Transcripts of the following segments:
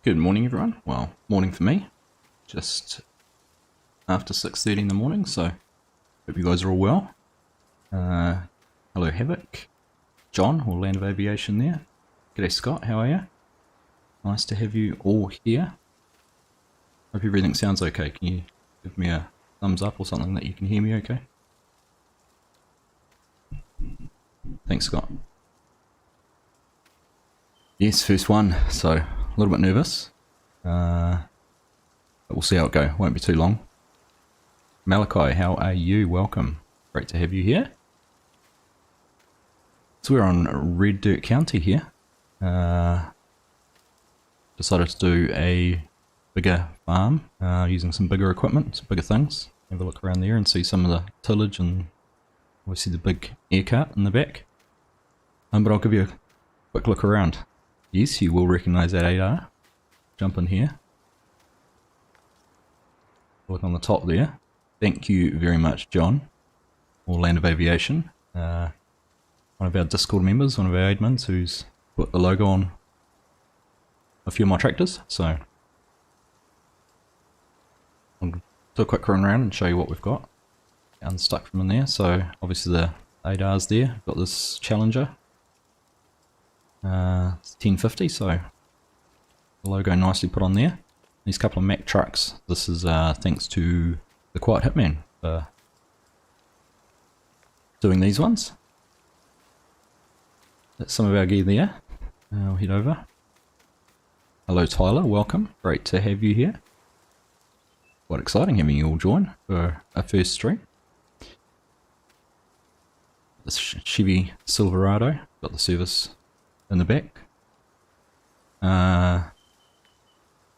Good morning everyone, well morning for me, just after 6:30 in the morning, so hope you guys are all well. Hello Havoc, John or Land of Aviation there, g'day Scott, how are you? Nice to have you all here. Hope everything sounds okay. Can you give me a thumbs up or something that you can hear me okay? Thanks Scott. Yes, first one, so a little bit nervous, but we'll see how it goes, won't be too long. Malachi, how are you? Welcome, great to have you here. So we're on Red Dirt County here. Decided to do a bigger farm using some bigger equipment, some bigger things. Have a look around there and see some of the tillage and obviously the big air cart in the back. But I'll give you a quick look around. Yes, you will recognise that 8R. Jump in here. Look on the top there. Thank you very much, John, or Land of Aviation. One of our Discord members, one of our admins, who's put the logo on a few of my tractors. So I'll do a quick run around and show you what we've got. Unstuck from in there. So obviously the 8R's there. Got this Challenger. It's 1050, so the logo nicely put on there. These couple of Mack trucks, this is thanks to the Quiet Hitman for doing these ones. That's some of our gear there. I'll head over. Hello Tyler, welcome, great to have you here. Quite exciting having you all join for our first stream. This Chevy Silverado, got the service in the back.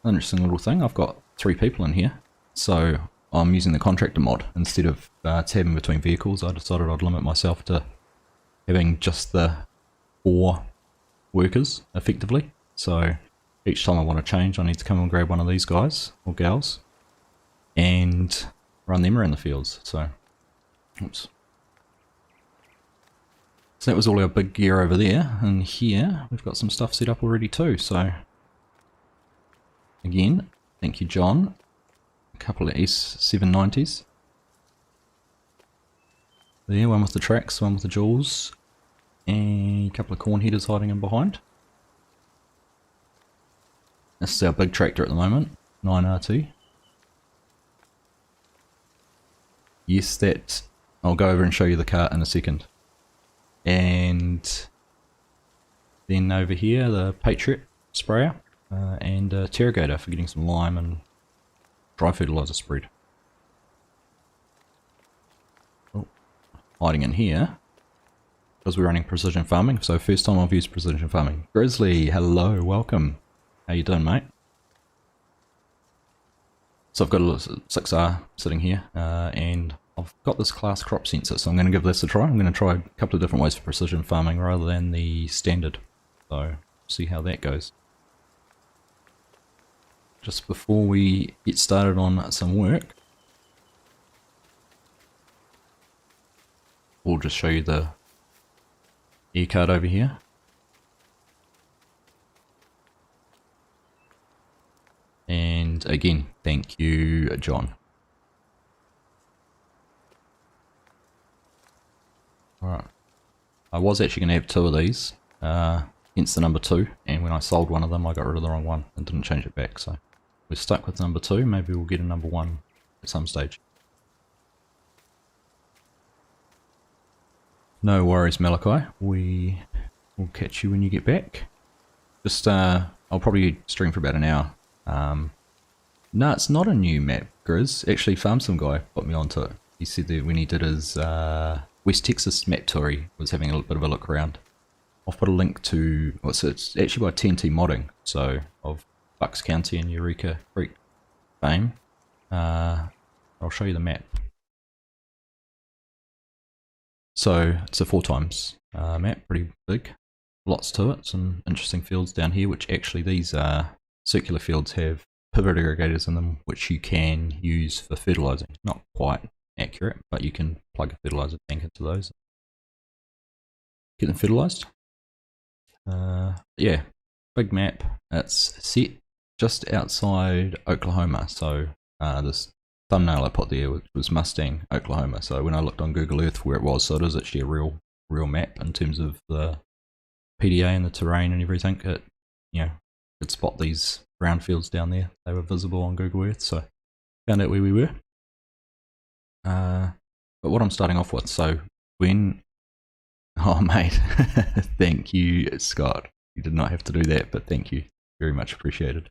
Interesting little thing, I've got 3 people in here, so I'm using the Contractor mod instead of tabbing between vehicles. I decided I'd limit myself to having just the 4 workers effectively, so each time I want to change I need to come and grab one of these guys or gals and run them around the fields. So oops. So that was all our big gear over there, and here we've got some stuff set up already too. So again, thank you John. A couple of S790s. There, one with the tracks, one with the jewels, and a couple of corn headers hiding in behind. This is our big tractor at the moment, 9RT. Yes, that, I'll go over and show you the cart in a second. And then over here the Patriot sprayer and a Terrogator for getting some lime and dry fertilizer spread. Oh, hiding in here because we're running precision farming, so first time I've used precision farming. Grizzly, hello, welcome. How you doing, mate? So I've got a little 6R sitting here and I've got this class crop sensor, so I'm going to give this a try. I'm going to try a couple of different ways for precision farming rather than the standard. So, see how that goes. Just before we get started on some work, we'll just show you the air card over here. And again, thank you, John. Alright, I was actually going to have 2 of these, hence the number 2, and when I sold one of them I got rid of the wrong one and didn't change it back, so we're stuck with number 2, maybe we'll get a number 1 at some stage. No worries Malachi, we will catch you when you get back. Just, I'll probably stream for about an hour. No, it's not a new map, Grizz, actually FarmSim guy put me onto it. He said that when he did his West Texas map tour, he was having a bit of a look around. I'll put a link to, well, so it's actually by TNT Modding, so of Bucks County and Eureka Creek fame. I'll show you the map. So it's a 4 times map, pretty big, lots to it, some interesting fields down here, which actually these circular fields have pivot irrigators in them, which you can use for fertilizing. Not quite accurate, but you can plug a fertilizer tank into those, get them fertilized. Yeah, big map, it's set. just outside Oklahoma. So this thumbnail I put there was Mustang, Oklahoma. So when I looked on Google Earth where it was, so it is actually a real map in terms of the PDA and the terrain and everything. It, you know, could spot these brown fields down there. They were visible on Google Earth, so found out where we were. But what I'm starting off with, so when, oh mate, thank you Scott. You did not have to do that, but thank you, very much appreciated.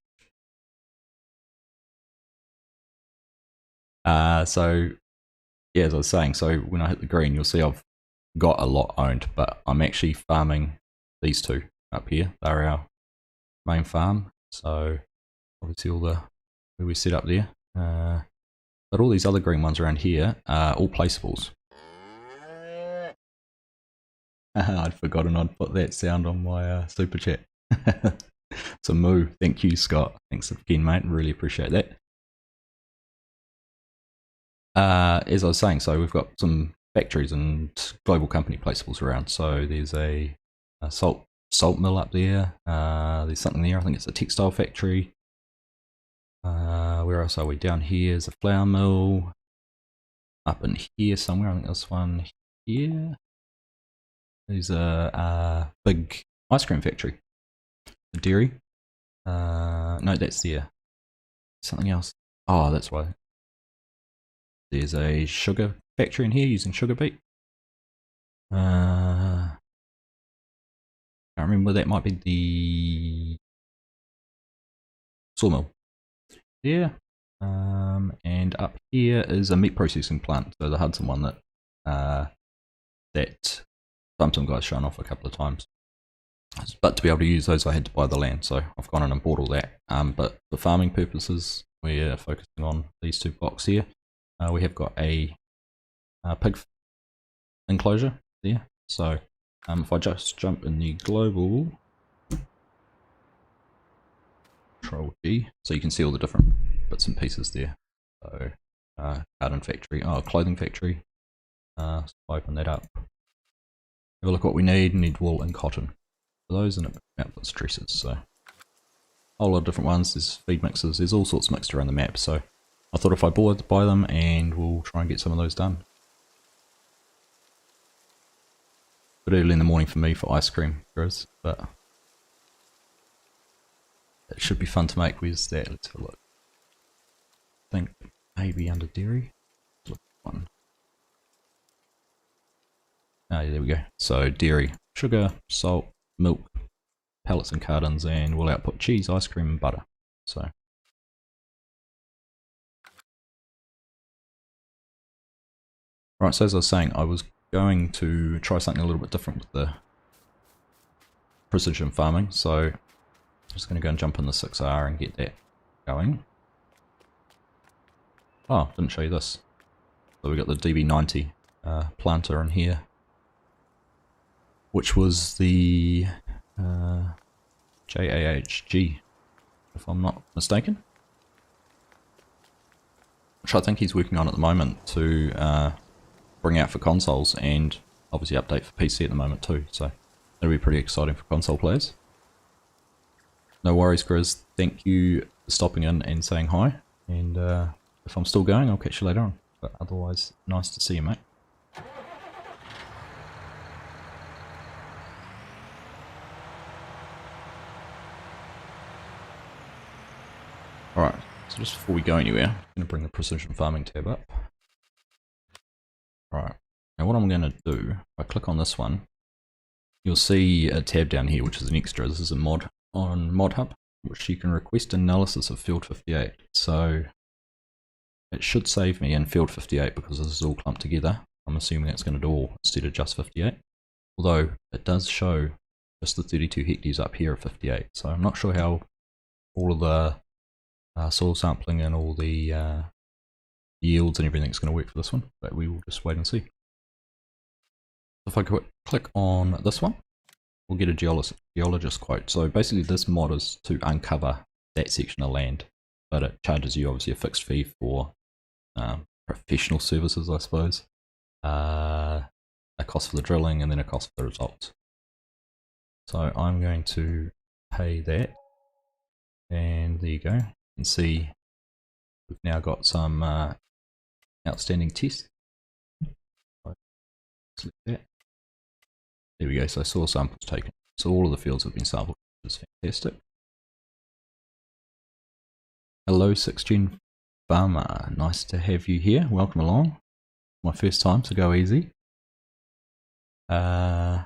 So yeah, as I was saying, so when I hit the green, you'll see I've got a lot owned, but I'm actually farming these two up here. They're our main farm, so obviously all the where we set up there. But all these other green ones around here are all placeables. I'd forgotten I'd put that sound on my super chat. So moo, thank you Scott. Thanks again mate, really appreciate that. As I was saying, so we've got some factories and global company placeables around. So there's a salt mill up there. There's something there, I think it's a textile factory. Where else are we? Down here is a flour mill. Up in here somewhere, I think there's one here. There's a big ice cream factory. A dairy. No, that's there. Something else. Oh, that's why. There's a sugar factory in here using sugar beet. I can't remember, that might be the sawmill. Yeah. And up here is a meat processing plant, so the Hudson one that some guys shown off a couple of times. But to be able to use those, I had to buy the land, so I've gone in and bought all that. But for farming purposes, we're focusing on these two blocks here. We have got a pig enclosure there, so if I just jump in the global, Control G, so you can see all the different bits and pieces there. So garden factory, clothing factory. So open that up. Have a look what we need. Need wool and cotton for those, and it outputs dresses. So a whole lot of different ones. There's feed mixes. There's all sorts mixed around the map. So I thought if I board to buy them, and we'll try and get some of those done. But early in the morning for me for ice cream, Grizz, but it should be fun to make. Where's that? Let's have a look. I think maybe under dairy. Look one. Oh, there we go. So dairy, sugar, salt, milk, pellets and cartons, and we'll output cheese, ice cream, and butter. So right, so as I was saying, I was going to try something a little bit different with the precision farming. So I'm just going to go and jump in the 6R and get that going. Oh, didn't show you this. So we got the DB90 planter in here, which was the JAHG, if I'm not mistaken, which I think he's working on at the moment to bring out for consoles, and obviously update for PC at the moment too, so that'll be pretty exciting for console players. No worries Grizz, thank you for stopping in and saying hi, and if I'm still going I'll catch you later on, but otherwise nice to see you mate. Alright, so just before we go anywhere, I'm going to bring the precision farming tab up. Alright, now what I'm going to do, if I click on this one, you'll see a tab down here which is an extra. This is a mod on ModHub, which you can request analysis of field 58. So it should save me in field 58 because this is all clumped together. I'm assuming it's going to do all instead of just 58. Although it does show just the 32 hectares up here at 58. So I'm not sure how all of the soil sampling and all the yields and everything is going to work for this one, but we will just wait and see. If I click on this one, we'll get a geologist quote. So basically this mod is to uncover that section of land, but it charges you obviously a fixed fee for professional services, I suppose, a cost for the drilling, and then a cost for the results. So I'm going to pay that, And there you go. You can see we've now got some outstanding tests. Select that. There we go, so soil samples taken. So all of the fields have been sampled, which is fantastic. Hello 6gen Farmer, nice to have you here, welcome along. My first time, so go easy. I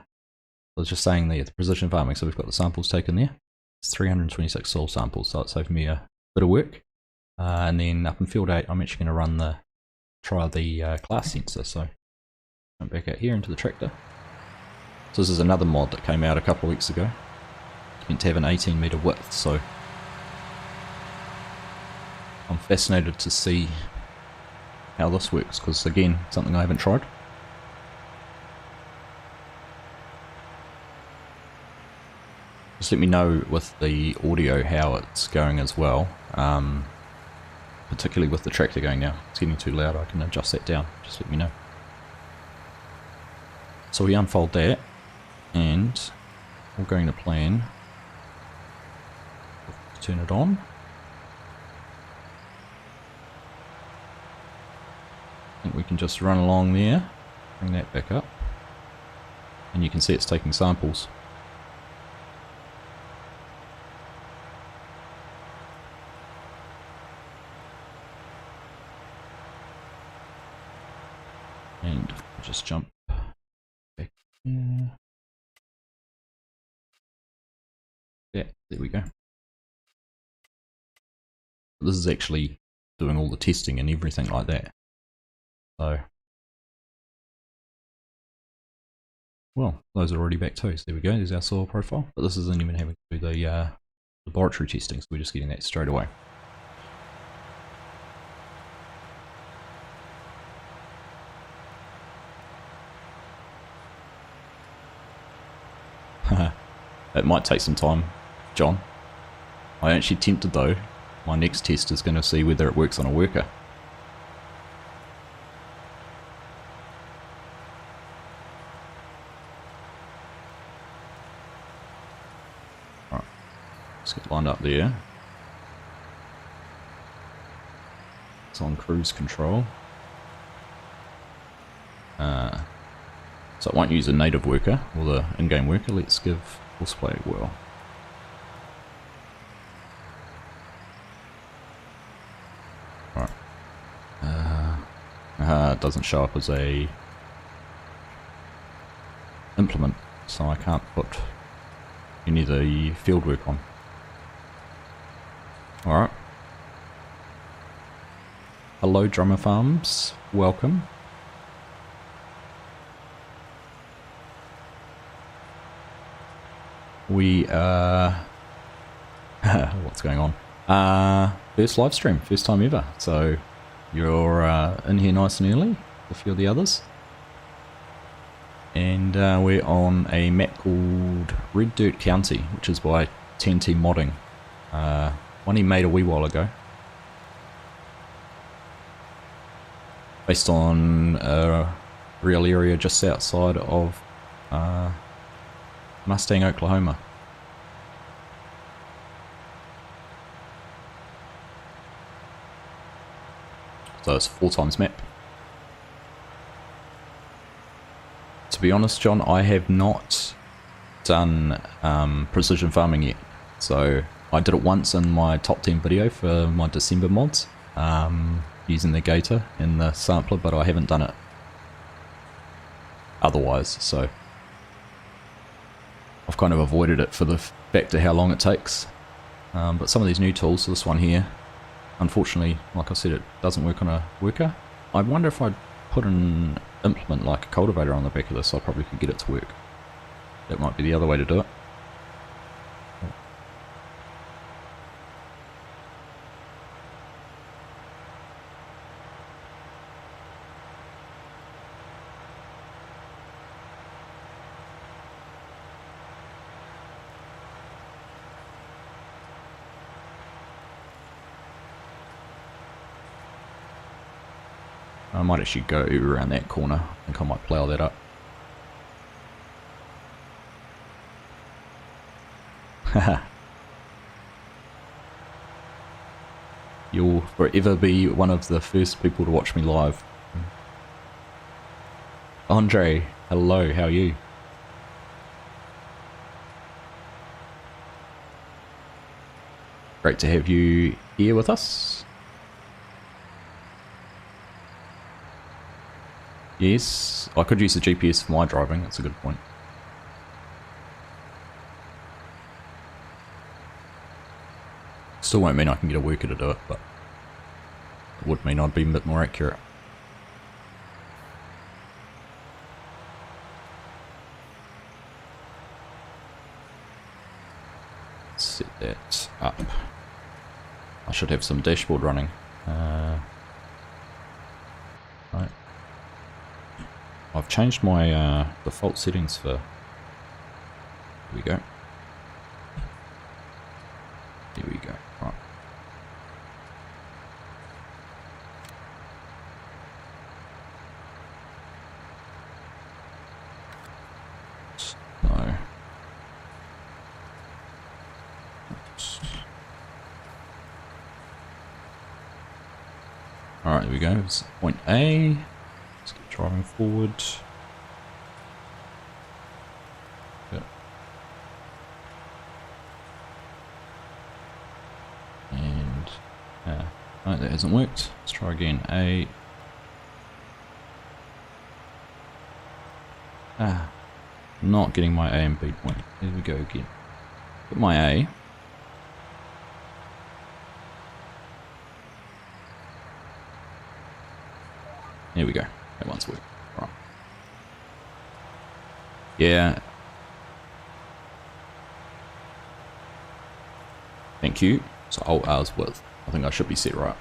was just saying the precision farming, so we've got the samples taken there. It's 326 soil samples, so it saved me a bit of work. And then up in field 8, I'm actually going to try the class sensor, so jump back out here into the tractor. So this is another mod that came out a couple of weeks ago. It's meant to have an 18 meter width, so I'm fascinated to see how this works, because again, something I haven't tried. Just let me know with the audio how it's going as well, particularly with the tractor going now. It's getting too loud, I can adjust that down, just let me know. So we unfold that, and we're going to plan to turn it on. I think we can just run along there, bring that back up, and you can see it's taking samples. And I'll just jump back here. Yeah, there we go. This is actually doing all the testing and everything like that. So, well, those are already back too. So there we go, there's our soil profile. But this isn't even having to do the laboratory testing, so we're just getting that straight away. It might take some time, John. I actually tempted though. My next test is going to see whether it works on a worker. Alright, let's get lined up there. It's on cruise control. So it won't use a native worker or the in-game worker. Let's give courseplay a whirl. Alright. It doesn't show up as a implement, so I can't put any of the field work on. Alright. Hello Drummer Farms, welcome. We what's going on? First live stream, first time ever. So you're in here nice and early, a few of the others. And we're on a map called Red Dirt County, which is by TNT Modding. One he made a wee while ago. Based on a real area just outside of Mustang, Oklahoma. So it's a 4x map. To be honest, John, I have not done precision farming yet. So I did it once in my top 10 video for my December mods, using the gator in the sampler, but I haven't done it otherwise. So I've kind of avoided it for the fact of how long it takes. But some of these new tools, so this one here, unfortunately, like I said, it doesn't work on a worker. I wonder if I'd put an implement like a cultivator on the back of this, I probably could get it to work. That might be the other way to do it. I might actually go around that corner. I think I might plough that up. You'll forever be one of the first people to watch me live. Andre, hello, how are you? Great to have you here with us. Yes, I could use the GPS for my driving, that's a good point. Still won't mean I can get a worker to do it, but it would mean I'd be a bit more accurate. Set that up. I should have some dashboard running. Right. I've changed my default settings for... Here we go. Here we go. Right. So... Alright, there we go. It's point A. Let's get driving forward. Yep. And no, that hasn't worked. Let's try again. A. Not getting my A and B point. There we go again. Put my A. There we go. That one's worked. Right. Yeah. Thank you. So Alt R's width. I think I should be set right.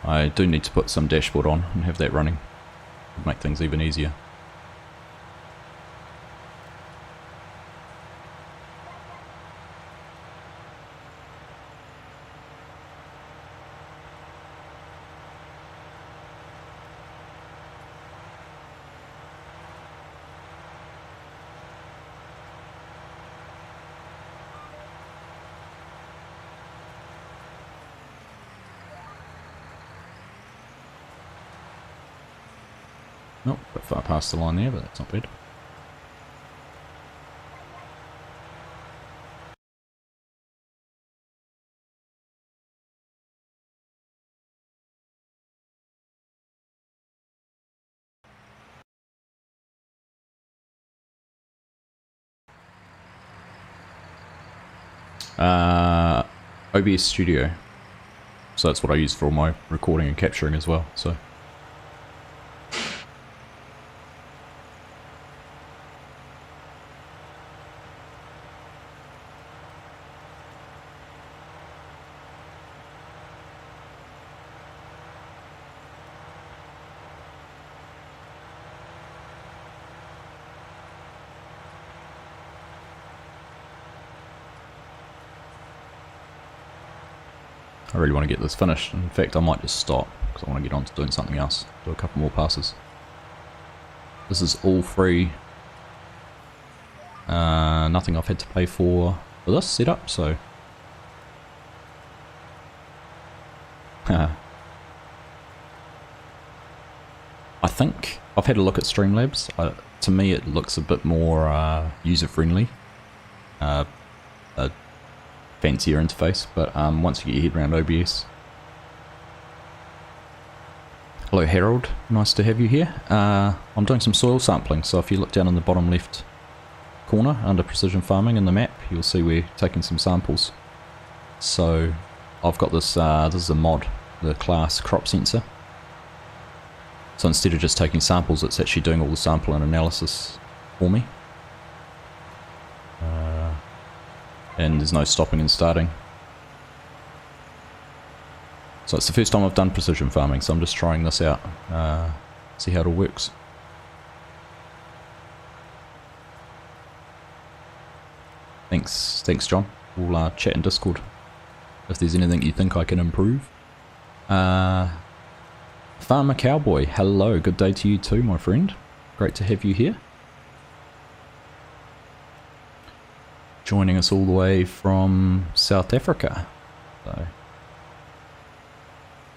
I do need to put some dashboard on and have that running. It'll make things even easier. Nope, a bit far past the line there, but that's not bad. OBS Studio. So that's what I use for all my recording and capturing as well, so... I really want to get this finished. In fact, I might just stop because I want to get on to doing something else. Do a couple more passes. This is all free. Nothing I've had to pay for this setup, so... I think I've had a look at Streamlabs. To me it looks a bit more user-friendly. A fancier interface, but once you get your head around OBS. Hello Harold, nice to have you here. I'm doing some soil sampling, so if you look down in the bottom left corner under precision farming in the map, you'll see we're taking some samples. So I've got this, this is a mod, the class crop sensor. So instead of just taking samples, it's actually doing all the sample and analysis for me. And there's no stopping and starting. So it's the first time I've done precision farming, so I'm just trying this out, see how it all works. Thanks John. We'll chat in Discord if there's anything you think I can improve. Farmer Cowboy, hello, good day to you too, my friend. Great to have you here. joining us all the way from South Africa. So,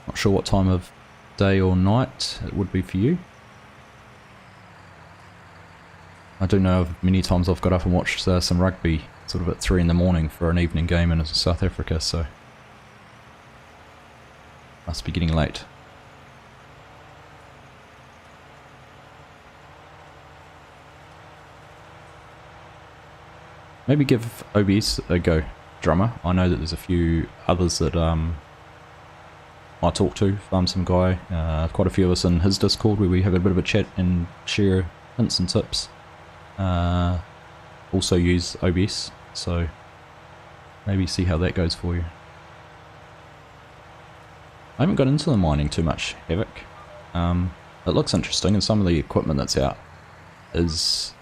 not sure what time of day or night it would be for you. I do know of many times I've got up and watched some rugby sort of at 3 in the morning for an evening game in South Africa, so must be getting late. Maybe give OBS a go, drummer. I know that there's a few others that I talk to, Farm Some Guy, quite a few of us in his Discord where we have a bit of a chat and share hints and tips. Also use OBS, so maybe see how that goes for you. I haven't got into the mining too much, Havoc. It looks interesting, and some of the equipment that's out is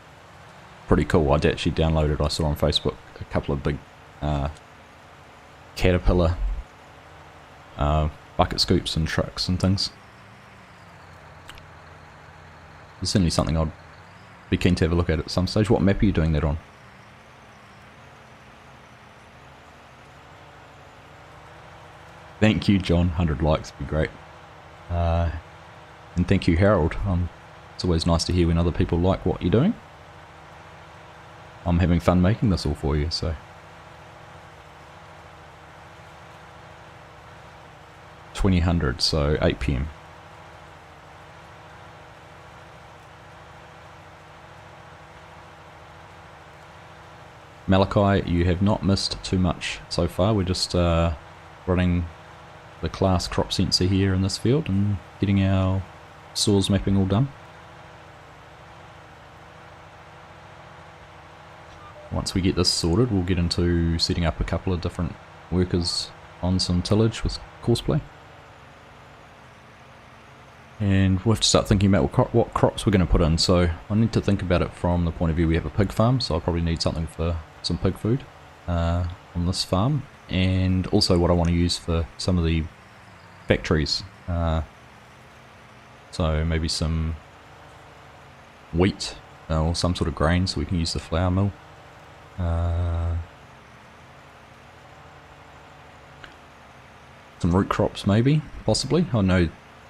pretty cool. I'd actually downloaded, I saw on Facebook, a couple of big Caterpillar bucket scoops and trucks and things. There's certainly something I'd be keen to have a look at some stage. What map are you doing that on? Thank you, John. 100 likes would be great. And thank you, Harold. It's always nice to hear when other people like what you're doing. I'm having fun making this all for you, so. 2000, so 8 PM. Malachi, you have not missed too much so far. We're just running the class crop sensor here in this field and getting our soils mapping all done. Once we get this sorted, we'll get into setting up a couple of different workers on some tillage with courseplay. And we'll have to start thinking about what crops we're going to put in. So I need to think about it from the point of view we have a pig farm, so I'll probably need something for some pig food on this farm. And also what I want to use for some of the factories. So maybe some wheat or some sort of grain so we can use the flour mill. Some root crops maybe, possibly. I know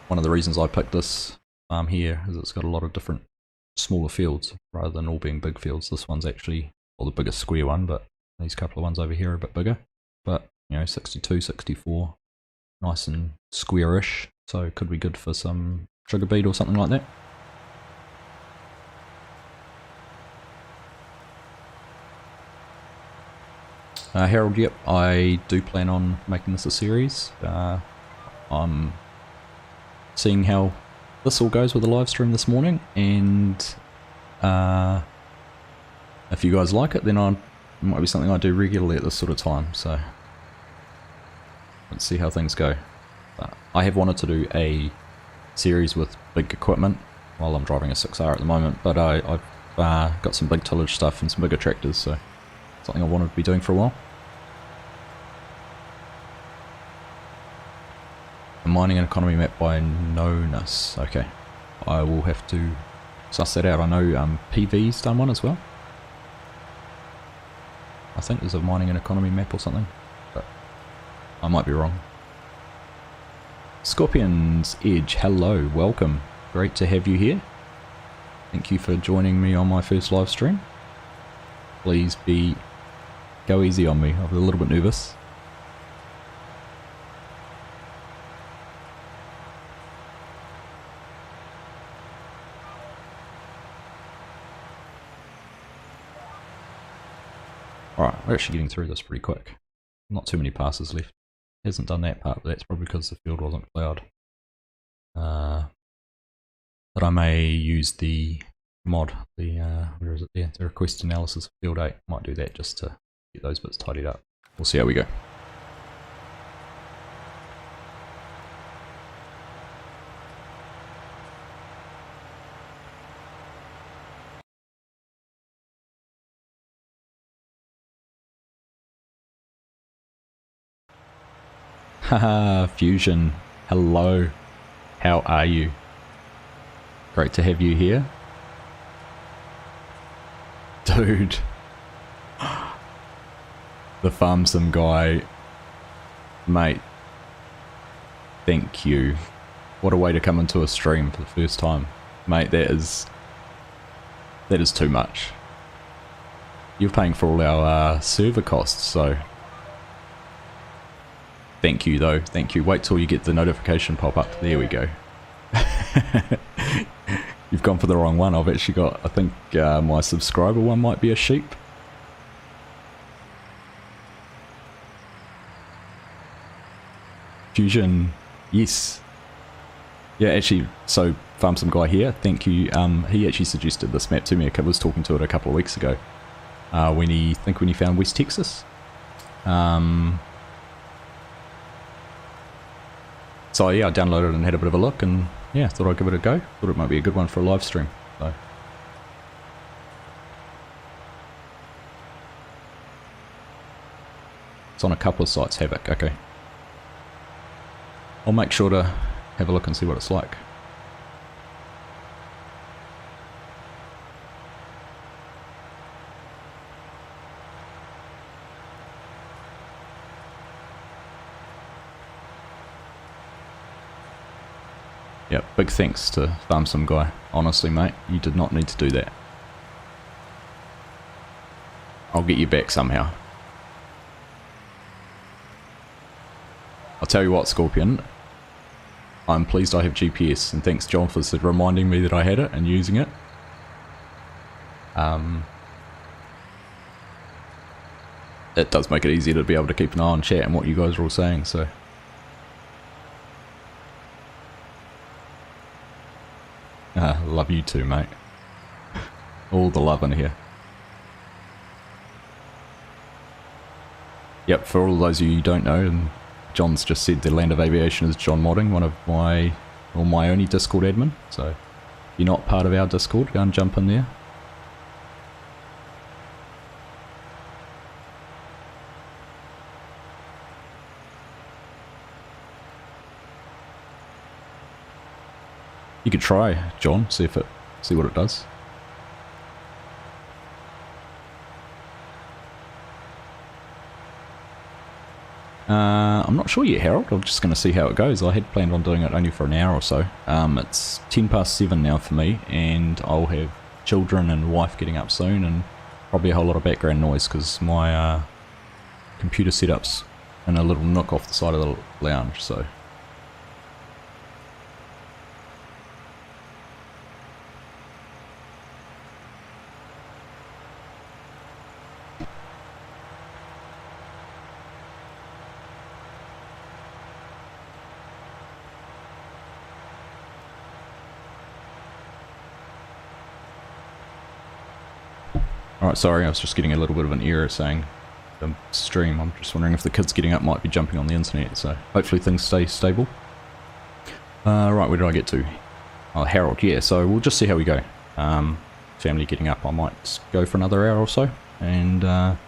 one of the reasons I picked this farm here is it's got a lot of different smaller fields rather than all being big fields. This one's actually, well, the biggest square one, but these couple of ones over here are a bit bigger. But, you know, 62, 64, nice and squarish, so it could be good for some sugar beet or something like that. Harold, yep, I do plan on making this a series. I'm seeing how this all goes with the live stream this morning, and if you guys like it, then it might be something I do regularly at this sort of time, so let's see how things go. I have wanted to do a series with big equipment while I'm driving a 6R at the moment, but I've got some big tillage stuff and some bigger tractors, so something I wanted to be doing for a while. A mining and economy map by Nonus. Okay, I will have to suss that out. I know PV's done one as well. I think there's a mining and economy map or something, but I might be wrong. Scorpion's Edge, hello, welcome. Great to have you here. Thank you for joining me on my first live stream. Please go easy on me, I'm a little bit nervous. Alright, we're actually getting through this pretty quick. Not too many passes left. Hasn't done that part, but that's probably because the field wasn't plowed. But I may use the mod, where is it there? The request analysis of field 8. Might do that just to get those bits tidied up. We'll see how we go. Haha, Fusion, hello, how are you? Great to have you here. Dude, The farm sim guy, mate, thank you. What a way to come into a stream for the first time. Mate, that is too much. You're paying for all our server costs, so thank you though, thank you. Wait till you get the notification pop up. There we go. You've gone for the wrong one. I've actually got, I think my subscriber one might be a sheep. Fusion, yes. Yeah, actually, so Farm Some Guy here, thank you. He actually suggested this map to me. I was talking to it a couple of weeks ago. When he found West Texas. So yeah, I downloaded it and had a bit of a look, and yeah, thought I'd give it a go. Thought it might be a good one for a live stream. So it's on a couple of sites, Havoc. Okay. I'll make sure to have a look and see what it's like. Yeah, big thanks to Farm Some Guy. Honestly, mate, you did not need to do that. I'll get you back somehow. I'll tell you what, Scorpion. I'm pleased I have GPS, and thanks John for reminding me that I had it and using it. It does make it easier to be able to keep an eye on chat and what you guys are all saying, so. Love you too, mate. All the love in here. Yep, for all those of you who don't know, and John's just said the Land of Aviation is John Modding, one of my only Discord admin, so if you're not part of our Discord, go and jump in there. You could try, John, see what it does. I'm not sure yet, Harold. I'm just going to see how it goes. I had planned on doing it only for an hour or so. It's 7:10 now for me, and I'll have children and wife getting up soon, and probably a whole lot of background noise because my computer setup's in a little nook off the side of the lounge, so. Alright, sorry, I was just getting a little bit of an error saying the stream. I'm just wondering if the kids getting up might be jumping on the internet, so hopefully things stay stable. Right, where did I get to? Oh, Harold, yeah, so we'll just see how we go. Family getting up, I might go for another hour or so, and then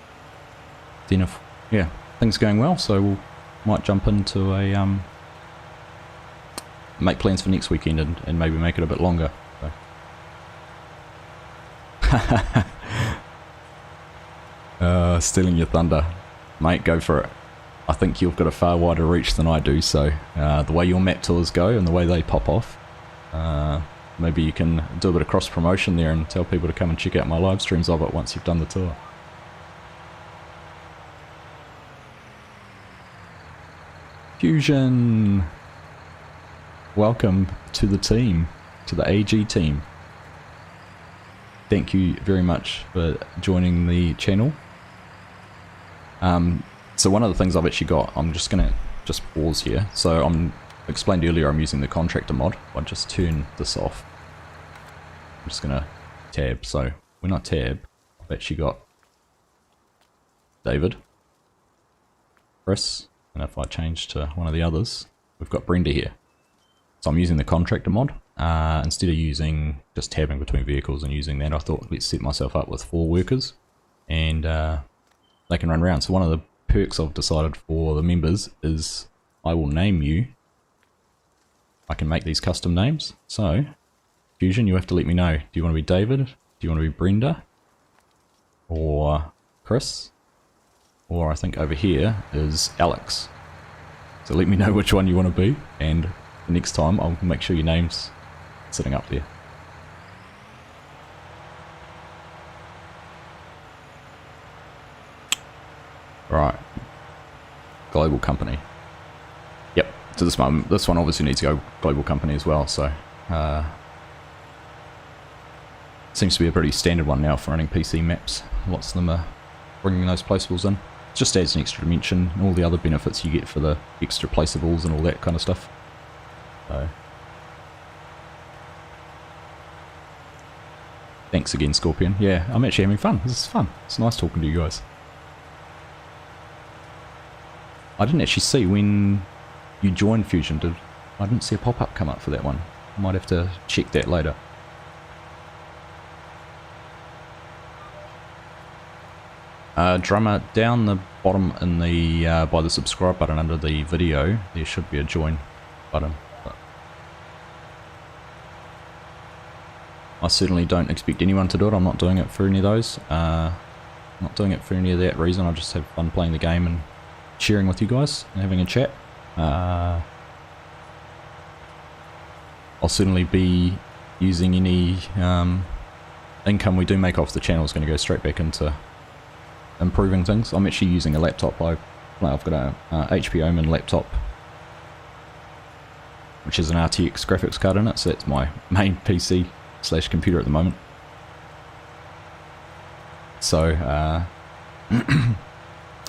if, yeah, things going well, so we'll might jump into a, make plans for next weekend and maybe make it a bit longer. So. Stealing your thunder. Mate, go for it. I think you've got a far wider reach than I do, so the way your map tours go and the way they pop off, maybe you can do a bit of cross promotion there and tell people to come and check out my live streams of it once you've done the tour. Fusion! Welcome to the team, to the AG team. Thank you very much for joining the channel. So one of the things I've actually got, I'm just going to pause here. So I explained earlier I'm using the Contractor mod. I'll just turn this off. I'm just going to tab. So when I tab, I've actually got David, Chris, and if I change to one of the others, we've got Brenda here. So I'm using the Contractor mod. Instead of using just tabbing between vehicles and using that, I thought let's set myself up with 4 workers and they can run around. So one of the perks I've decided for the members is I will name you. I can make these custom names. So Fusion, you have to let me know. Do you want to be David? Do you want to be Brenda? Or Chris? or I think over here, is Alex. So let me know which one you want to be, and the next time I'll make sure your name's sitting up there. Right. Global company. Yep, to this moment, this one obviously needs to go global company as well, so seems to be a pretty standard one now for running PC maps. Lots of them are bringing those placeables in. It just adds an extra dimension and all the other benefits you get for the extra placeables and all that kind of stuff. So thanks again, Scorpion. Yeah, I'm actually having fun. This is fun. It's nice talking to you guys. I didn't actually see when you joined Fusion. I didn't see a pop-up come up for that one. I might have to check that later. Drummer, down the bottom in the by the subscribe button under the video, there should be a join button. But I certainly don't expect anyone to do it. I'm not doing it for any of those. Not doing it for any of that reason. I just have fun playing the game and sharing with you guys and having a chat. I'll certainly be using any income we do make off the channel is going to go straight back into improving things. I'm actually using a laptop. I've got a HP Omen laptop, which is an RTX graphics card in it, so that's my main PC / computer at the moment. So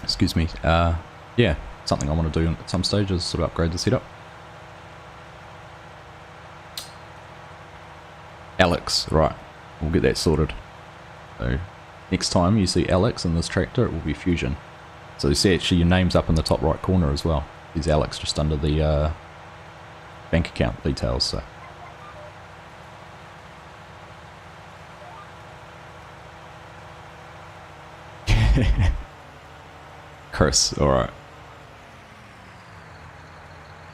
excuse me, yeah, something I want to do at some stage is sort of upgrade the setup. Alex, right, we'll get that sorted. So next time you see Alex in this tractor, it will be Fusion. So you see actually your name's up in the top right corner as well. There's Alex just under the bank account details. So Chris, alright.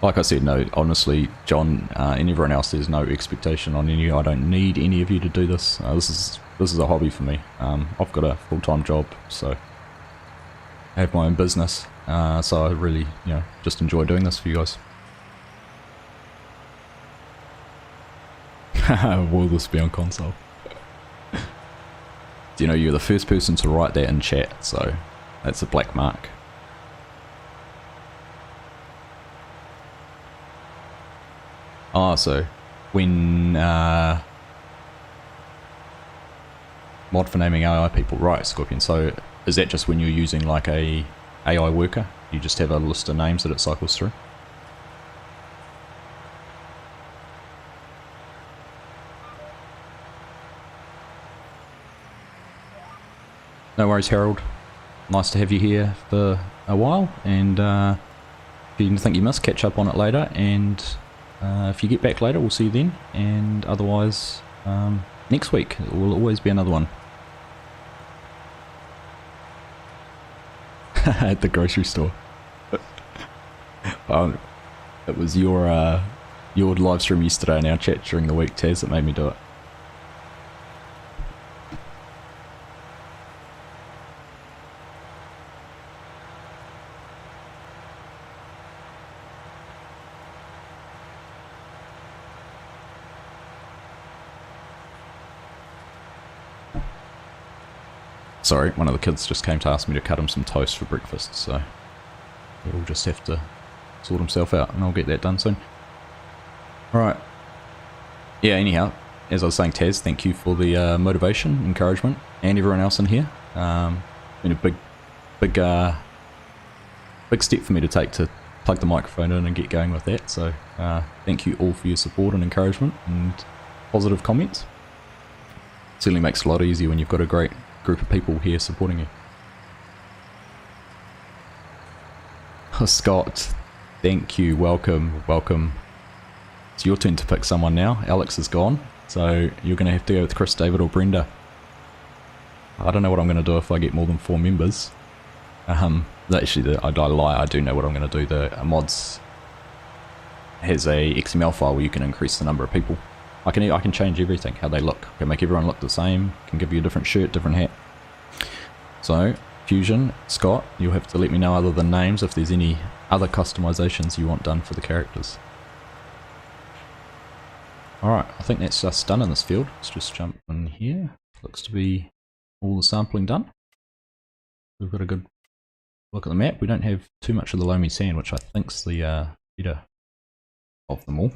Like I said, no, honestly, John and everyone else, there's no expectation on any of you. I don't need any of you to do this. This is a hobby for me. I've got a full-time job, so I have my own business. So I really, just enjoy doing this for you guys. Will this be on console? Do you know you're the first person to write that in chat, so that's a black mark. Oh, so when mod for naming AI people, right, Scorpion, so is that just when you're using like a AI worker? You just have a list of names that it cycles through? No worries, Harold. Nice to have you here for a while, and if you think you missed, catch up on it later, and if you get back later, we'll see you then, and otherwise, next week, there will always be another one. At the grocery store. It was your live stream yesterday in our chat during the week, Taz, that made me do it. Sorry, one of the kids just came to ask me to cut him some toast for breakfast, so he'll just have to sort himself out, and I'll get that done soon. Alright. Yeah, anyhow, as I was saying, Taz, thank you for the motivation, encouragement, and everyone else in here. Been a big step for me to take to plug the microphone in and get going with that, so thank you all for your support and encouragement and positive comments. It certainly makes it a lot easier when you've got a great group of people here supporting you. Oh, Scott, thank you, welcome. It's your turn to pick someone now. Alex is gone, so you're going to have to go with Chris, David or Brenda. I don't know what I'm going to do if I get more than 4 members. Actually, I lie, I do know what I'm going to do. The mods has a XML file where you can increase the number of people. I can change everything, how they look. I can make everyone look the same, can give you a different shirt, different hat. So, Fusion, Scott, you'll have to let me know other than names if there's any other customizations you want done for the characters. Alright, I think that's us done in this field. Let's just jump in here. Looks to be all the sampling done. We've got a good look at the map. We don't have too much of the loamy sand, which I think's the better of them all.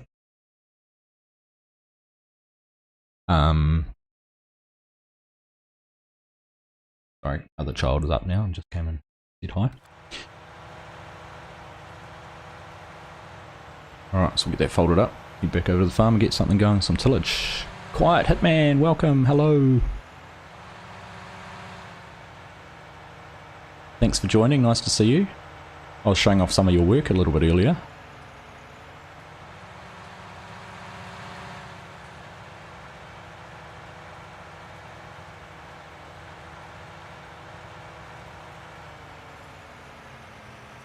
Sorry, other child is up now and just came and said hi. Alright, so we'll get that folded up, head back over to the farm and get something going, some tillage. Quiet Hitman, welcome, hello. Thanks for joining, nice to see you. I was showing off some of your work a little bit earlier.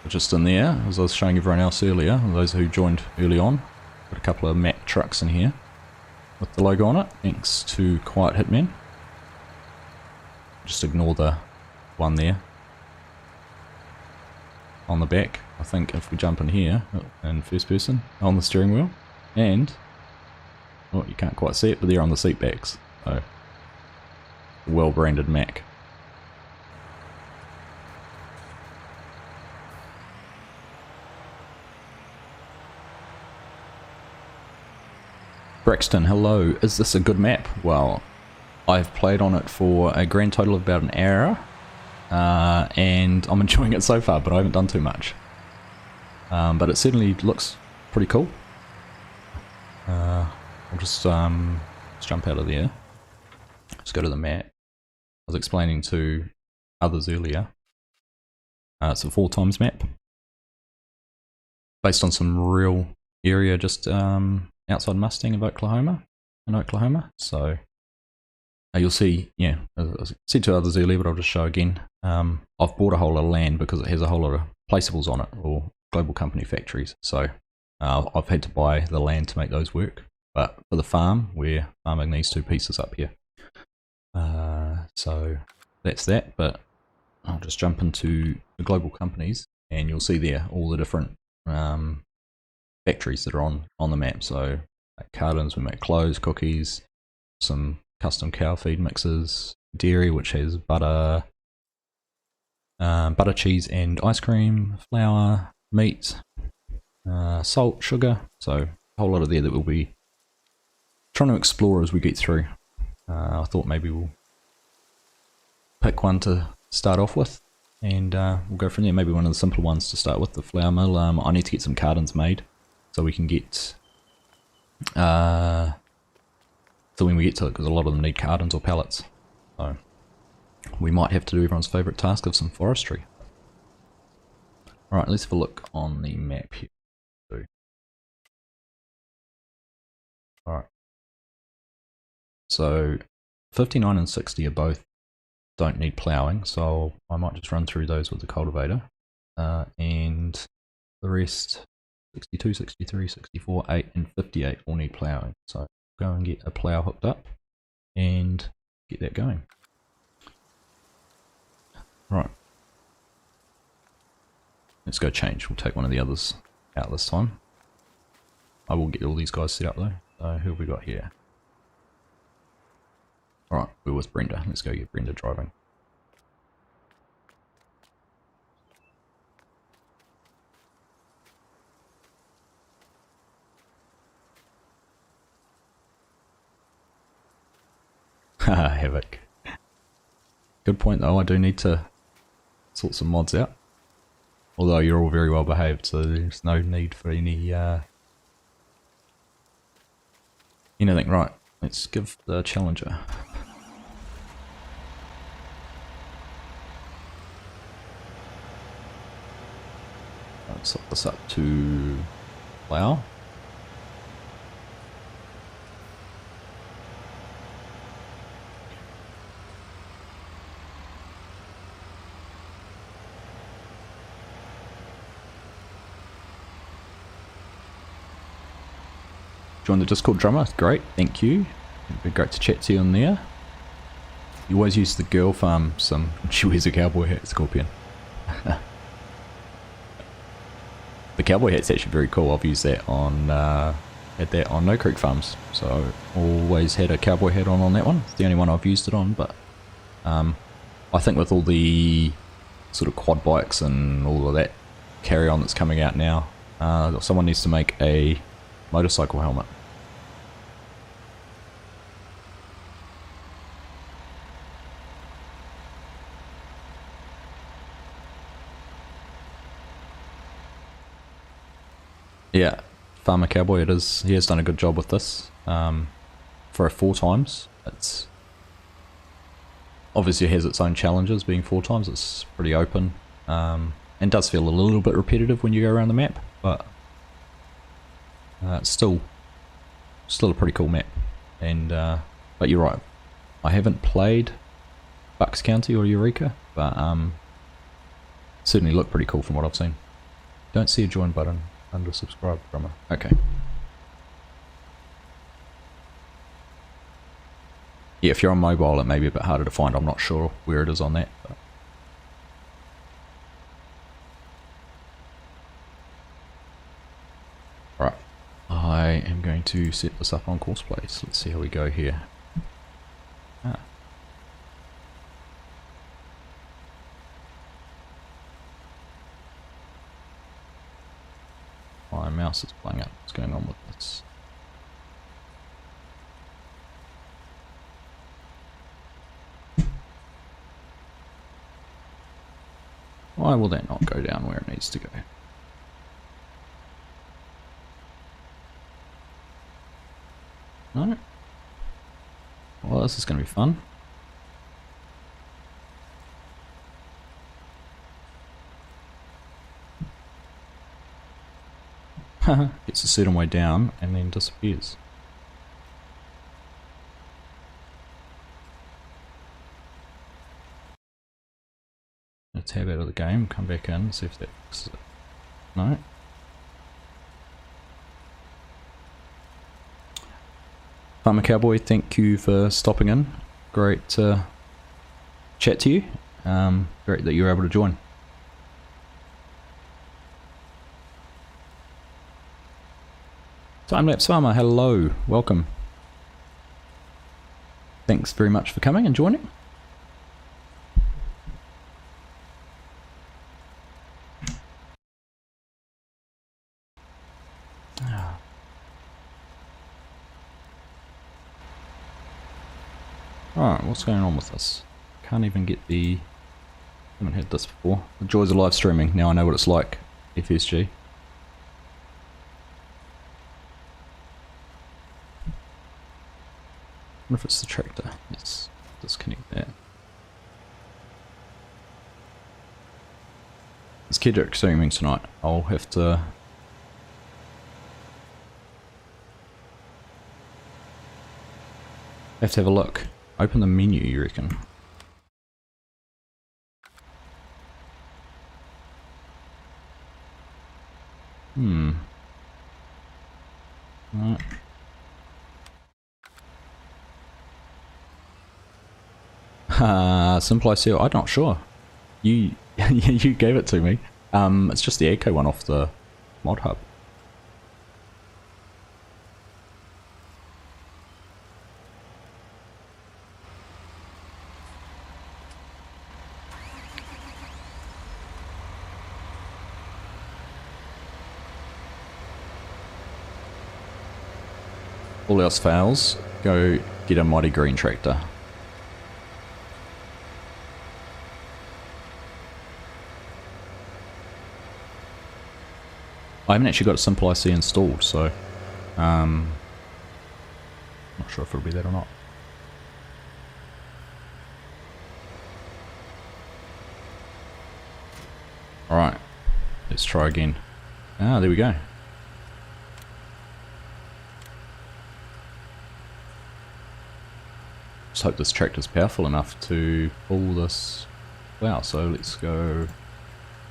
Just in there, as I was showing everyone else earlier, those who joined early on, got a couple of Mack trucks in here with the logo on it, thanks to Quiet Hitman. Just ignore the one there on the back. I think if we jump in here, in first person, on the steering wheel, and, oh, you can't quite see it, but they're on the seat backs, so, well branded Mack. Braxton, hello. Is this a good map? Well, I've played on it for a grand total of about an hour, and I'm enjoying it so far, but I haven't done too much. But it certainly looks pretty cool. I'll just jump out of there. Let's go to the map. I was explaining to others earlier. It's a 4 times map, based on some real area just outside Mustang of Oklahoma, so you'll see, yeah, as I said to others earlier, but I'll just show again, I've bought a whole lot of land because it has a whole lot of placeables on it, or global company factories, so I've had to buy the land to make those work, but for the farm, we're farming these 2 pieces up here, so that's that, but I'll just jump into the global companies, and you'll see there all the different factories that are on the map. So like cartons, we make clothes, cookies, some custom cow feed mixes, dairy which has butter, cheese and ice cream, flour, meat, salt, sugar, so a whole lot of there that we'll be trying to explore as we get through. I thought maybe we'll pick one to start off with, and we'll go from there. Maybe one of the simpler ones to start with, the flour mill. I need to get some cartons made so we can get, so when we get to it, because a lot of them need cartons or pallets, so we might have to do everyone's favourite task of some forestry. Alright, let's have a look on the map here. Alright, so 59 and 60 are both don't need ploughing, so I might just run through those with the cultivator, and the rest, 62, 63, 64, 8 and 58 all need ploughing, so go and get a plough hooked up and get that going. Right, let's go change. We'll take one of the others out this time. I will get all these guys set up though. So who have we got here? Alright, we're with Brenda. Let's go get Brenda driving. Haha, Havoc. Good point though, I do need to sort some mods out. Although you're all very well behaved, so there's no need for any anything. Right, let's give the Challenger. Let's set this up to plow. Join the Discord drummer, great, thank you. It'd be great to chat to you on there. You always use the girl farm sim. She wears a cowboy hat, Scorpion. The cowboy hat's actually very cool. I've used that on had that on No Creek Farms, so always had a cowboy hat on that one. It's the only one I've used it on, but I think with all the sort of quad bikes and all of that carry on that's coming out now, someone needs to make a motorcycle helmet. Yeah, Farmer Cowboy it is. He has done a good job with this. For a 4 times, it's obviously has its own challenges being 4 times. It's pretty open, and does feel a little bit repetitive when you go around the map, but it's still a pretty cool map. And but you're right, I haven't played Bucks County or Eureka, but certainly look pretty cool from what I've seen. Don't see a join button under subscribe from her. Okay. Yeah, if you're on mobile it may be a bit harder to find. I'm not sure where it is on that. But. Right. I am going to set this up on courseplay. So let's see how we go here. My mouse is playing up. What's going on with this? Why will that not go down where it needs to go? No? Well, this is going to be fun. Gets a certain way down and then disappears. Let's tab out of the game, come back in, see if that fixes it. No. Farmer Cowboy, thank you for stopping in. Great to chat to you. Great that you were able to join. Timelapse Farmer, hello, welcome. Thanks very much for coming and joining. Alright, what's going on with this? Can't even get the... haven't had this before. The joys of live streaming, now I know what it's like. FSG. I wonder if it's the tractor. Let's disconnect that. It's Kendrick streaming tonight. I'll have to... have a look. Open the menu, you reckon? Right. Simple ICO, I'm not sure. You you gave it to me. It's just the echo one off the mod hub. All else fails, go get a mighty green tractor. I haven't actually got a simple IC installed, so not sure if it'll be that or not. Alright, let's try again. Ah, there we go. Just hope this tractor's powerful enough to pull this. Wow, so let's go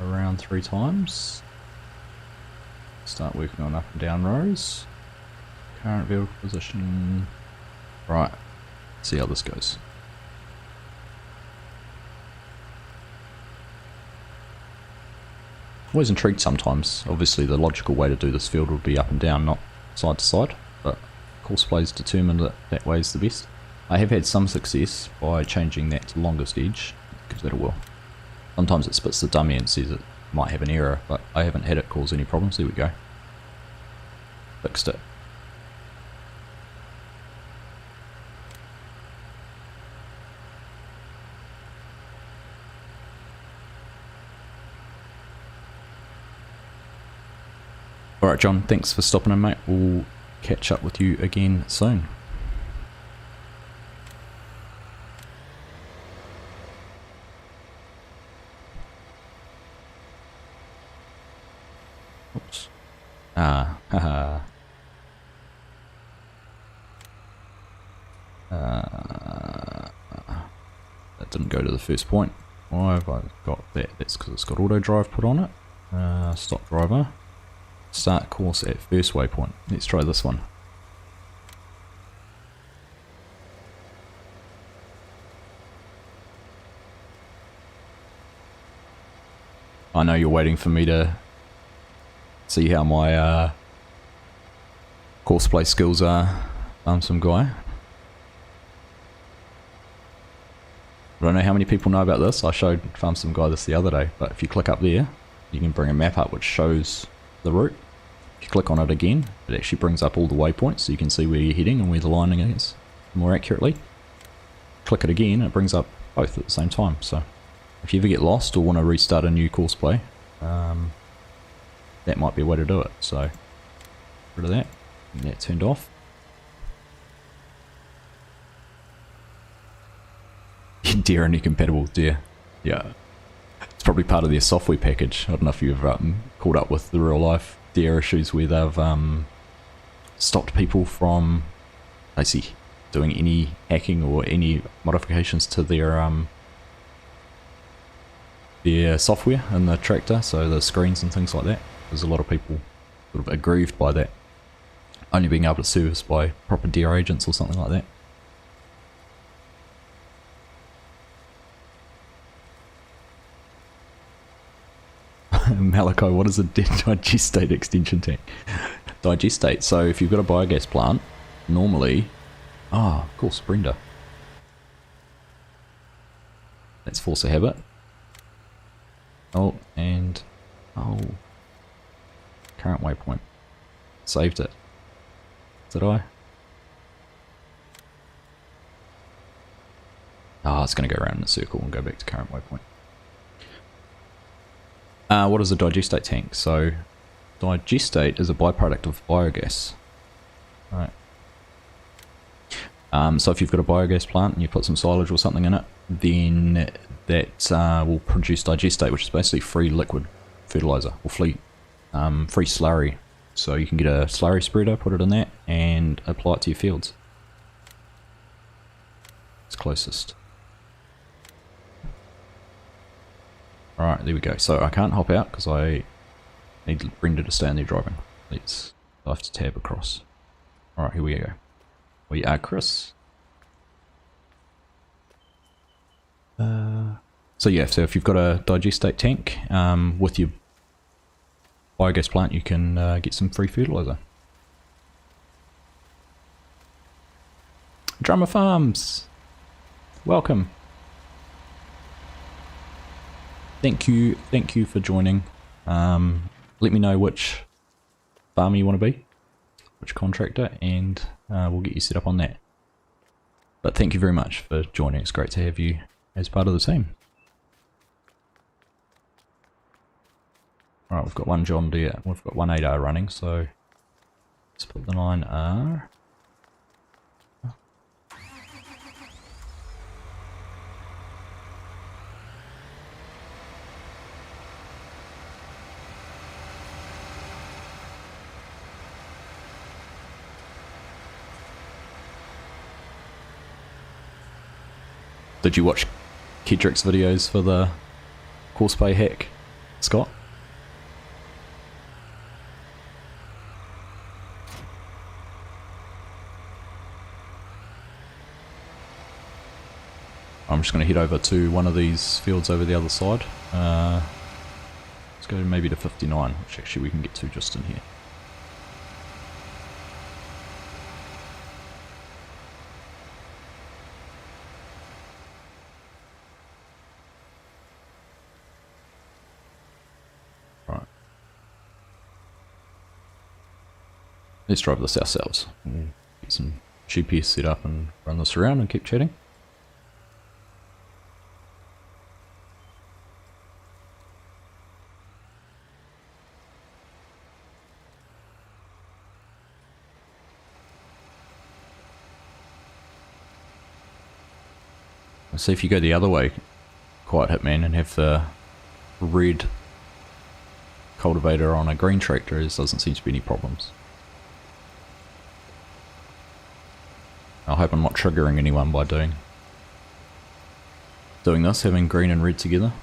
around 3 times. Start working on up and down rows. Current vehicle position. Right, see how this goes. Always intrigued sometimes. Obviously the logical way to do this field would be up and down, not side to side, but courseplay determined that that way is the best. I have had some success by changing that to longest edge, gives that a whirl. Sometimes it spits the dummy and says it might have an error, but I haven't had it cause any problems. There we go. Fixed it. Alright John, thanks for stopping in mate, we'll catch up with you again soon. Oops. Haha. That didn't go to the first point. Why have I got that? That's because it's got auto drive put on it. Stop driver. Start course at first waypoint. Let's try this one. I know you're waiting for me to see how my courseplay skills are. Some guy. I don't know how many people know about this. I showed Farm Some Guy this the other day, but if you click up there, you can bring a map up which shows the route. If you click on it again, it actually brings up all the waypoints so you can see where you're heading and where the lining is more accurately. Click it again, it brings up both at the same time. So if you ever get lost or want to restart a new courseplay, that might be a way to do it. So rid of that, and that turned off. Deer and incompatible, deer. Yeah. It's probably part of their software package. I don't know if you've caught up with the real life deer issues where they've stopped people from basically doing any hacking or any modifications to their software in the tractor, so the screens and things like that. There's a lot of people sort of aggrieved by that, only being able to service by proper deer agents or something like that. Malachi, what is a digestate extension tank? Digestate, so if you've got a biogas plant, normally... Ah, of course, Brenda. Let's force a habit. Oh, and... Oh. Current waypoint. Saved it. Did I? Ah, it's going to go around in a circle and go back to current waypoint. What is a digestate tank? So, digestate is a byproduct of biogas. Right. So if you've got a biogas plant and you put some silage or something in it, then that will produce digestate, which is basically free liquid fertilizer or free slurry. So you can get a slurry spreader, put it in that, and apply it to your fields. It's closest. Alright, there we go. So I can't hop out because I need Brenda to stay in there driving. I have to tab across. Alright, here we go. We are Chris. So yeah, so if you've got a digestate tank with your biogas plant, you can get some free fertilizer. Drummer Farms! Welcome! Thank you for joining. Let me know which farmer you want to be, which contractor, and we'll get you set up on that. But thank you very much for joining. It's great to have you as part of the team. Alright, we've got one John Deere, we've got one 8R running, so let's put the 9R. Did you watch Kedrick's videos for the courseplay hack, Scott? I'm just going to head over to one of these fields over the other side. It's go maybe to 59, which actually we can get to just in here. Right. Let's drive this ourselves. We'll get some GPS set up and run this around and keep chatting. So if you go the other way, Quiet Hitman, and have the red cultivator on a green tractor, there doesn't seem to be any problems. I hope I'm not triggering anyone by doing this, having green and red together.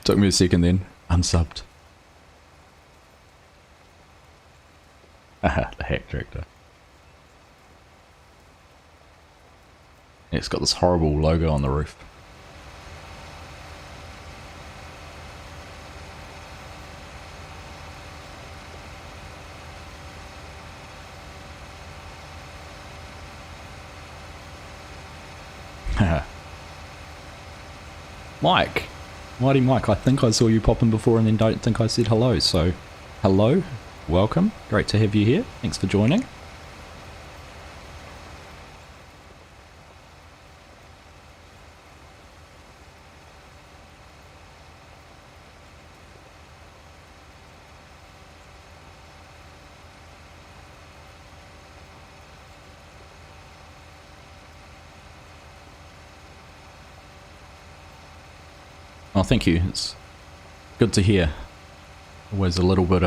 Took me a second then. Unsubbed. Haha, the hack tractor. Yeah, it's got this horrible logo on the roof. Mike! Mighty Mike, I think I saw you pop in before and then don't think I said hello, so hello, welcome, great to have you here, thanks for joining. Oh, thank you. It's good to hear. Always a little bit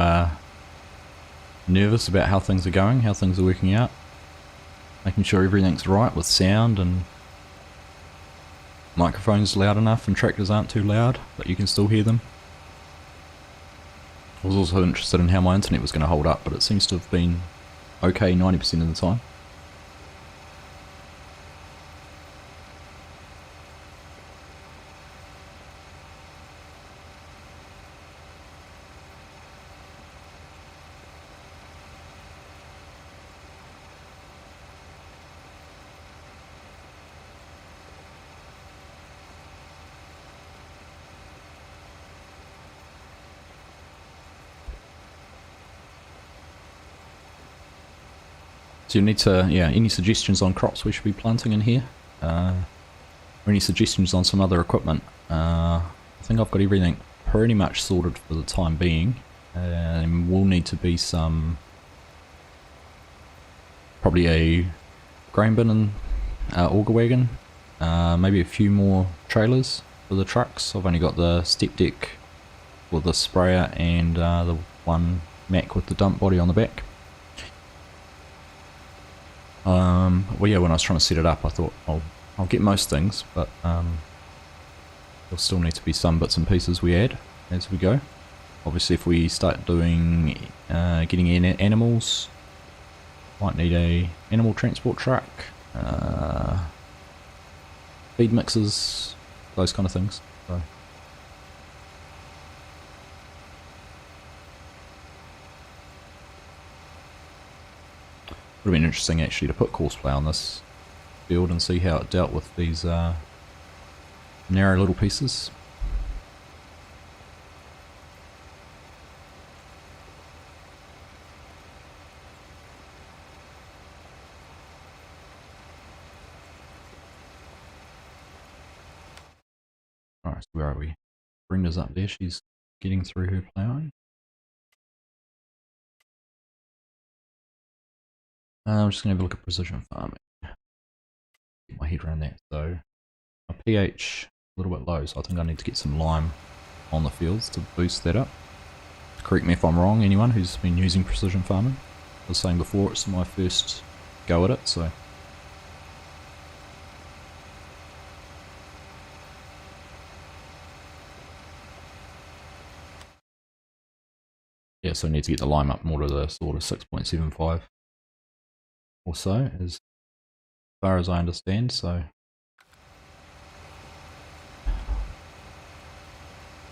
nervous about how things are going, how things are working out. Making sure everything's right with sound and microphones loud enough and tractors aren't too loud, but you can still hear them. I was also interested in how my internet was going to hold up, but it seems to have been okay 90% of the time. So you need to, yeah, any suggestions on crops we should be planting in here? Or any suggestions on some other equipment? I think I've got everything pretty much sorted for the time being. Will need to be some, probably a grain bin and auger wagon. Maybe a few more trailers for the trucks. I've only got the step deck for the sprayer and the one Mack with the dump body on the back. Well, yeah, when I was trying to set it up, I thought I'll get most things, but there'll still need to be some bits and pieces we add as we go. Obviously, if we start doing getting in animals, might need a animal transport truck, feed mixers, those kind of things. So. Would have been interesting actually to put courseplay on this field and see how it dealt with these narrow little pieces. Alright, so where are we? Brenda's up there, she's getting through her ploughing. I'm just going to have a look at precision farming. Get my head around that. So my pH a little bit low, so I think I need to get some lime on the fields to boost that up. Correct me if I'm wrong, anyone who's been using precision farming. I was saying before, it's my first go at it, so. Yeah, so I need to get the lime up more to the sort of 6.75 or so, as far as I understand, so.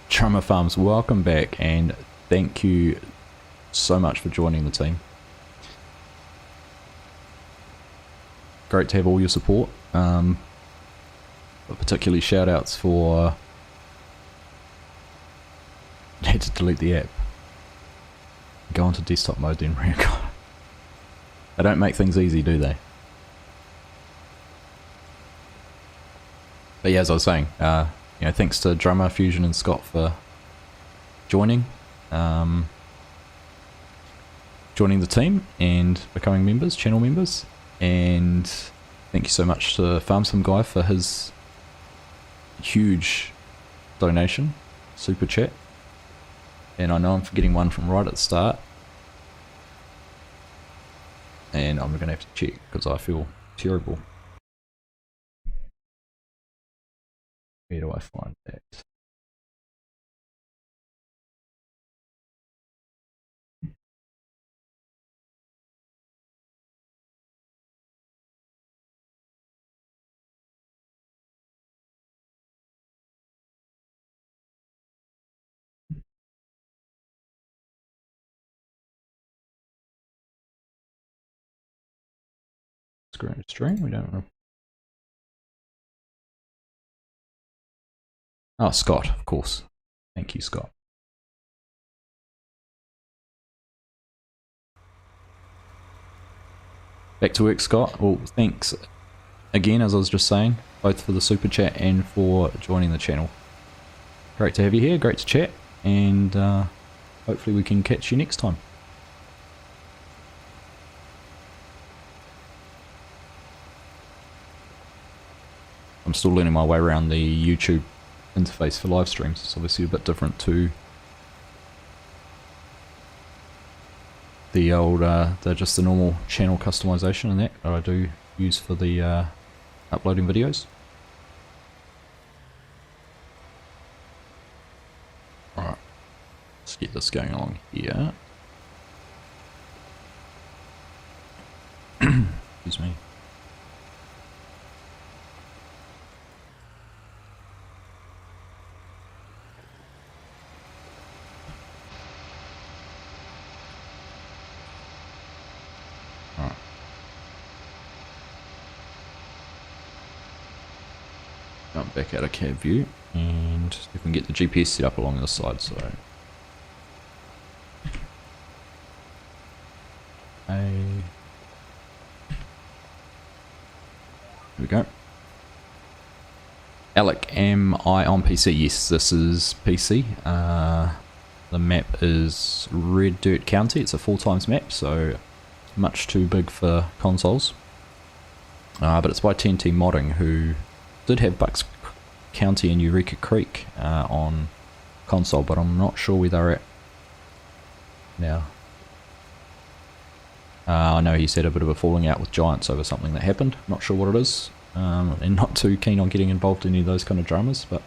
Drummer Farms, welcome back, and thank you so much for joining the team. Great to have all your support, but particularly shout outs for. I had to delete the app. Go onto desktop mode then. They don't make things easy, do they? But yeah, as I was saying, you know, thanks to Drummer, Fusion, and Scott for joining the team and becoming members, channel members. And thank you so much to Farmsome Guy for his huge donation, super chat. And I know I'm forgetting one from right at the start. And I'm going to have to check because I feel terrible. Where do I find that? Stream, we don't know. Oh, Scott, of course. Thank you, Scott. Back to work, Scott. Well, thanks again, as I was just saying, both for the super chat and for joining the channel. Great to have you here, great to chat, and hopefully we can catch you next time. I'm still learning my way around the YouTube interface for live streams. It's obviously a bit different to the old, just the normal channel customization and that I do use for the uploading videos. Alright, let's get this going along here. Excuse me. Jump back out of cab view and see if we can get the GPS set up along this side. So, here we go. Alec, am I on PC? Yes, this is PC. The map is Red Dirt County. It's a 4x map, so much too big for consoles. But it's by TNT Modding, who did have Bucks County and Eureka Creek on console, but I'm not sure where they're at now. I know he's had a bit of a falling out with Giants over something that happened. Not sure what it is, and not too keen on getting involved in any of those kind of dramas, but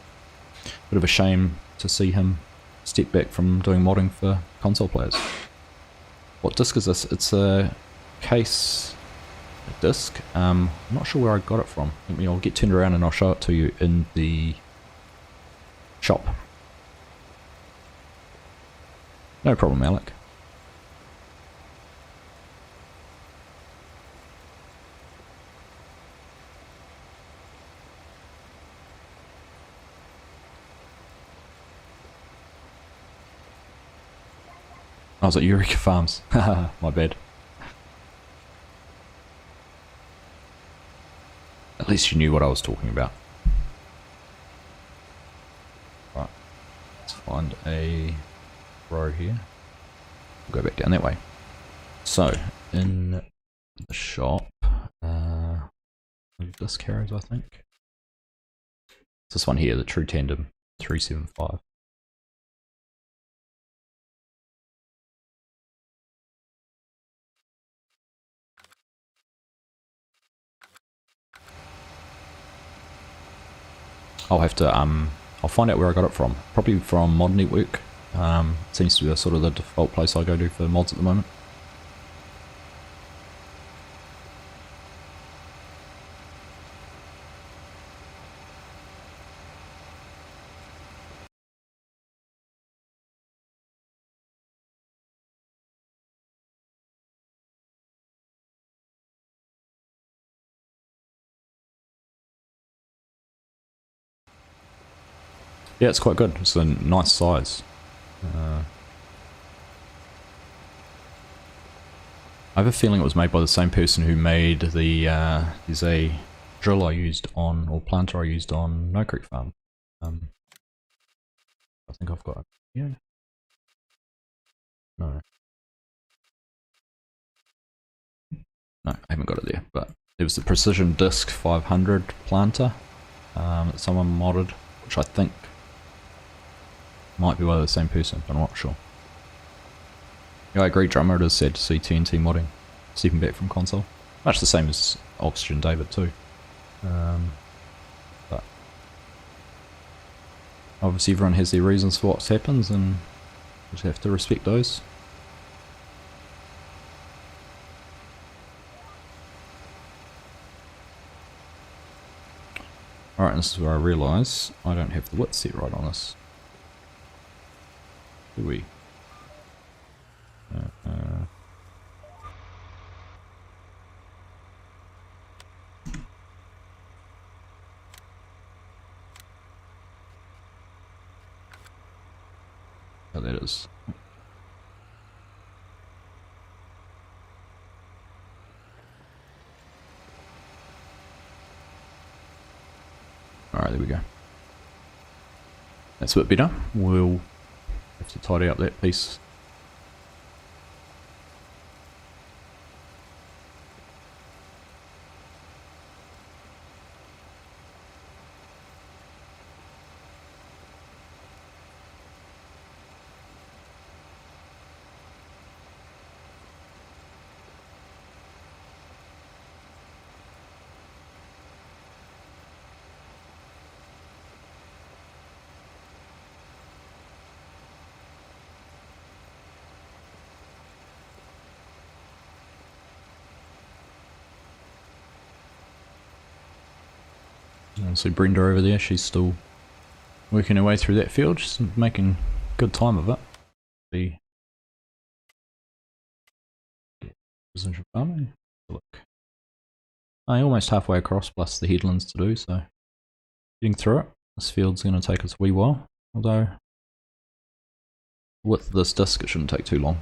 a bit of a shame to see him step back from doing modding for console players. What disc is this? It's a case disc. I'm not sure where I got it from. I'll get turned around and I'll show it to you in the shop. No problem, Alec. I was at Eureka Farms. Haha, my bad. At least you knew what I was talking about. Right, let's find a row here. We'll go back down that way. So, in The shop. Disc carriers, I think. It's this one here, the True Tandem 375. I'll have to I'll find out where I got it from. Probably from Mod Network. Seems to be sort of the default place I go to for mods at the moment. Yeah, it's quite good. It's a nice size. I have a feeling it was made by the same person who made the there's a drill I used on, or planter I used on No Creek Farm. I think I've got it. Yeah. No. No, I haven't got it there. But it was the Precision Disc 500 planter that someone modded, which I think might be by the same person, but I'm not sure. Yeah, I agree, Drummer. It is sad to see TNT Modding stepping back from console. Much the same as Oxygen David too. But obviously everyone has their reasons for what happens, and we just have to respect those. Alright, this is where I realise I don't have the width set right on this. Do we? Oh, that is. Alright, there we go. That's a bit better. We'll have to tidy up that piece. And so Brenda over there, she's still working her way through that field. She's making good time of it. The precision farming. Look, I'm almost halfway across, plus the headlands to do. So getting through it. This field's going to take us a wee while. Although with this disc, it shouldn't take too long.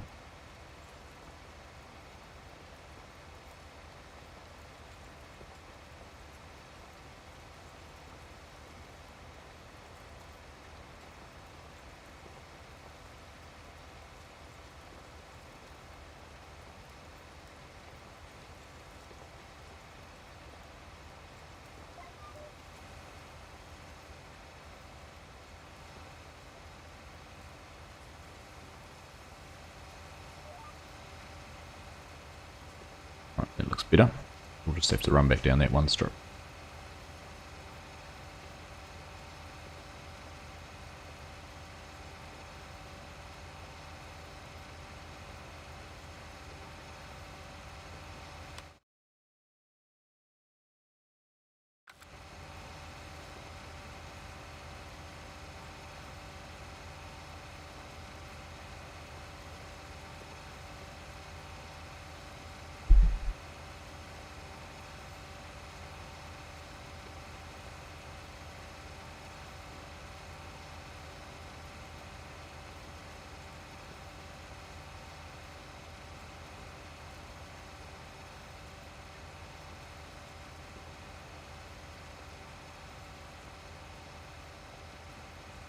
Right, that looks better. We'll just have to run back down that one strip.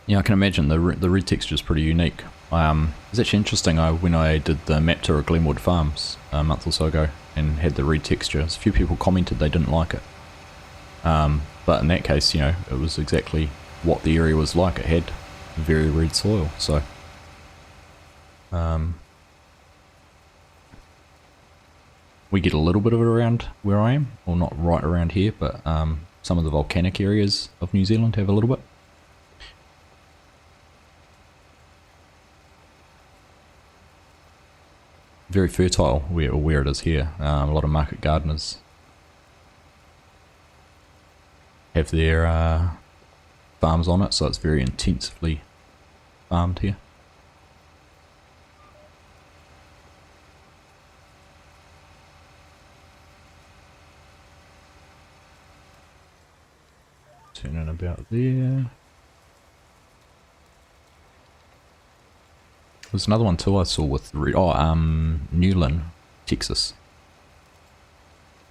Yeah, I can imagine the red texture is pretty unique. It's actually interesting. When I did the map tour of Glenwood Farms a month or so ago and had the red textures, a few people commented they didn't like it. But in that case, you know, it was exactly what the area was like. It had very red soil, so we get a little bit of it around where I am, well, not right around here, but some of the volcanic areas of New Zealand have a little bit. Very fertile where it is here. A lot of market gardeners have their farms on it, so it's very intensively farmed here. Turning about there. There's another one too I saw with Newlyn, Texas,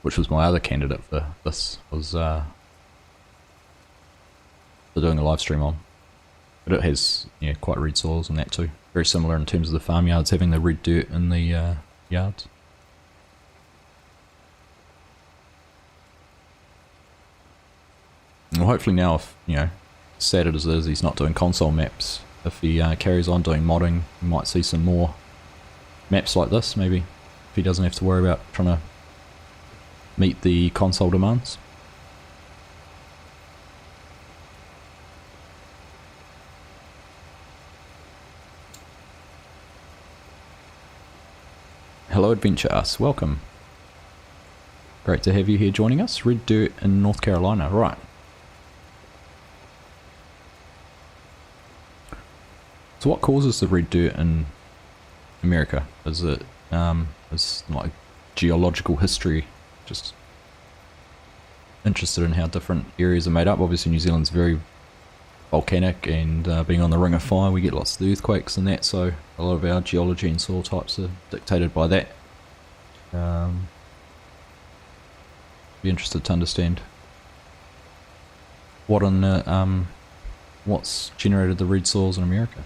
which was my other candidate for this. Was for doing a live stream on, but it has quite red soils and that too. Very similar in terms of the farmyards having the red dirt in the yards. Well, hopefully now, if sad as it is, he's not doing console maps. If he carries on doing modding, we might see some more maps like this, maybe, if he doesn't have to worry about trying to meet the console demands. Hello Adventure Us, welcome. Great to have you here joining us. Red dirt in North Carolina, right. So what causes the red dirt in America? Is it is like geological history? Just interested in how different areas are made up. Obviously New Zealand's very volcanic, and being on the Ring of Fire we get lots of earthquakes and that, so a lot of our geology and soil types are dictated by that. Be interested to understand what's generated the red soils in America.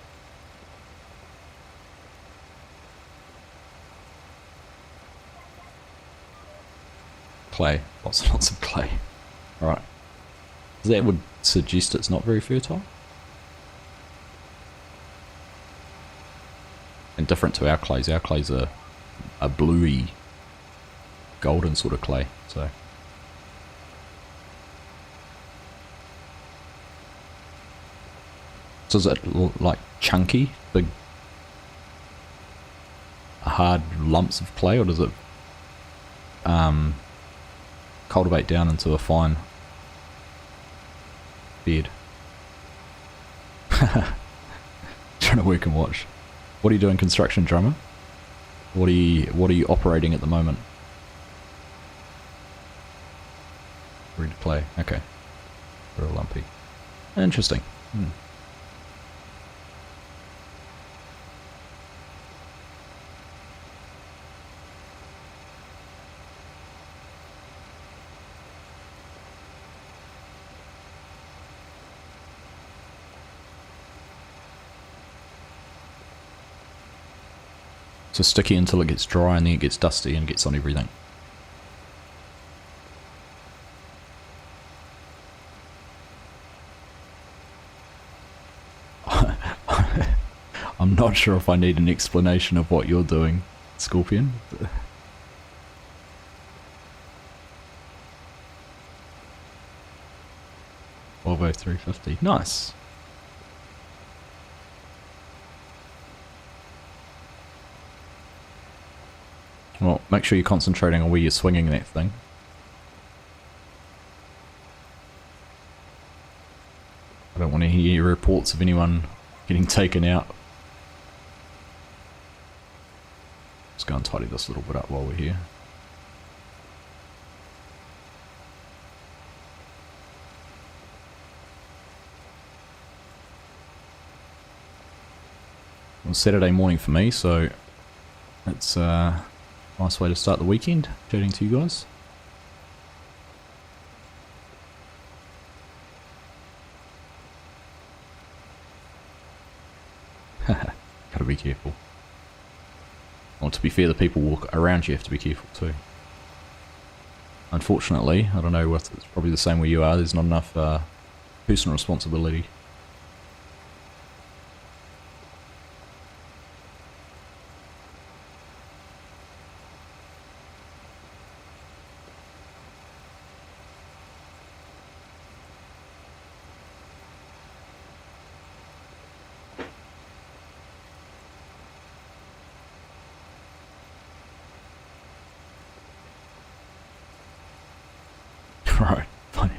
Clay, lots and lots of clay. Alright. That would suggest it's not very fertile. And different to our clays are a bluey, golden sort of clay, so. So is it like chunky, big, hard lumps of clay, or does it cultivate down into a fine bed? Trying to work and watch. What are you doing, construction drummer? What are you operating at the moment? Red clay. Okay. Real lumpy. Interesting. So sticky until it gets dry, and then it gets dusty and gets on everything. I'm not sure if I need an explanation of what you're doing, Scorpion. Volvo 350. Nice. Well, make sure you're concentrating on where you're swinging that thing. I don't want to hear reports of anyone getting taken out. Let's go and tidy this little bit up while we're here. It's Saturday morning for me, so it's nice way to start the weekend, chatting to you guys. Got Gotta be careful. Well, to be fair, the people walk around you have to be careful too. Unfortunately, I don't know, it's probably the same where you are, there's not enough personal responsibility. Right, funny.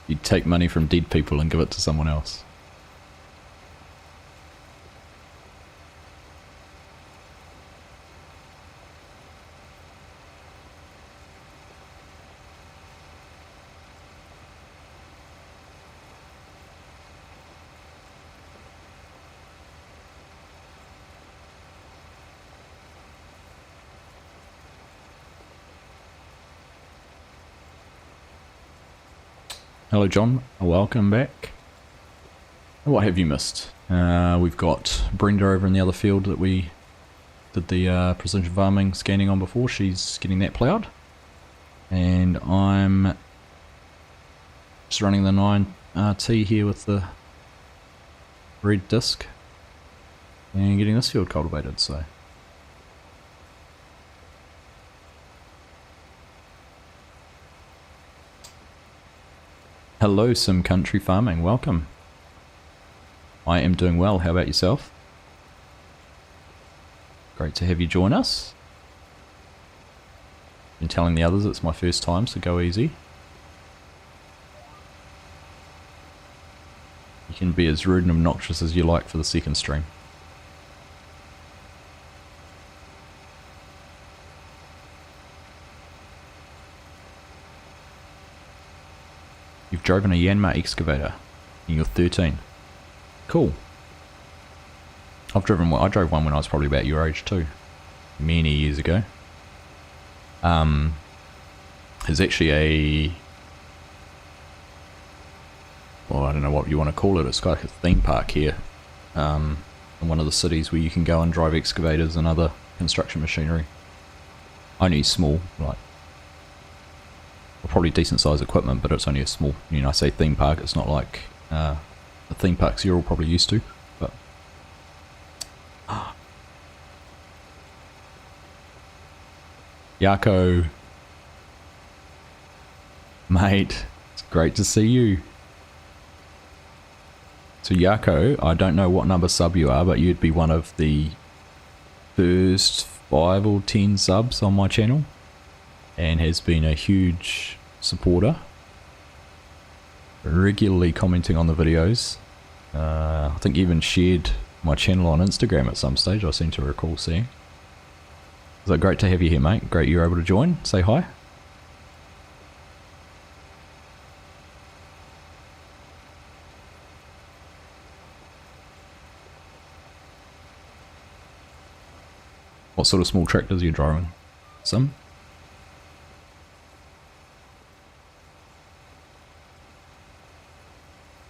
You'd take money from dead people and give it to someone else. Hello John, welcome back. What have you missed? We've got Brenda over in the other field that we did the precision farming scanning on before. She's getting that ploughed. And I'm just running the 9T here with the red disc and getting this field cultivated, so. Hello Sim Country Farming, welcome. I am doing well, how about yourself? Great to have you join us. Been telling the others it's my first time, so go easy. You can be as rude and obnoxious as you like for the second stream. You've driven a Yanmar excavator and you're 13. Cool. I drove one when I was probably about your age too. Many years ago. There's actually well, I don't know what you want to call it. It's like a theme park here. In one of the cities where you can go and drive excavators and other construction machinery. Only small, like probably decent sized equipment, but it's only a small, you know, I say theme park, it's not like the theme parks you're all probably used to, but Yako, mate, it's great to see you. So Yako, I don't know what number sub you are, but you'd be one of the first 5 or 10 subs on my channel and has been a huge supporter, regularly commenting on the videos. I think even shared my channel on Instagram at some stage, I seem to recall seeing. So great to have you here, mate. Great you're able to join. Say hi. What sort of small tractors are you driving? Some?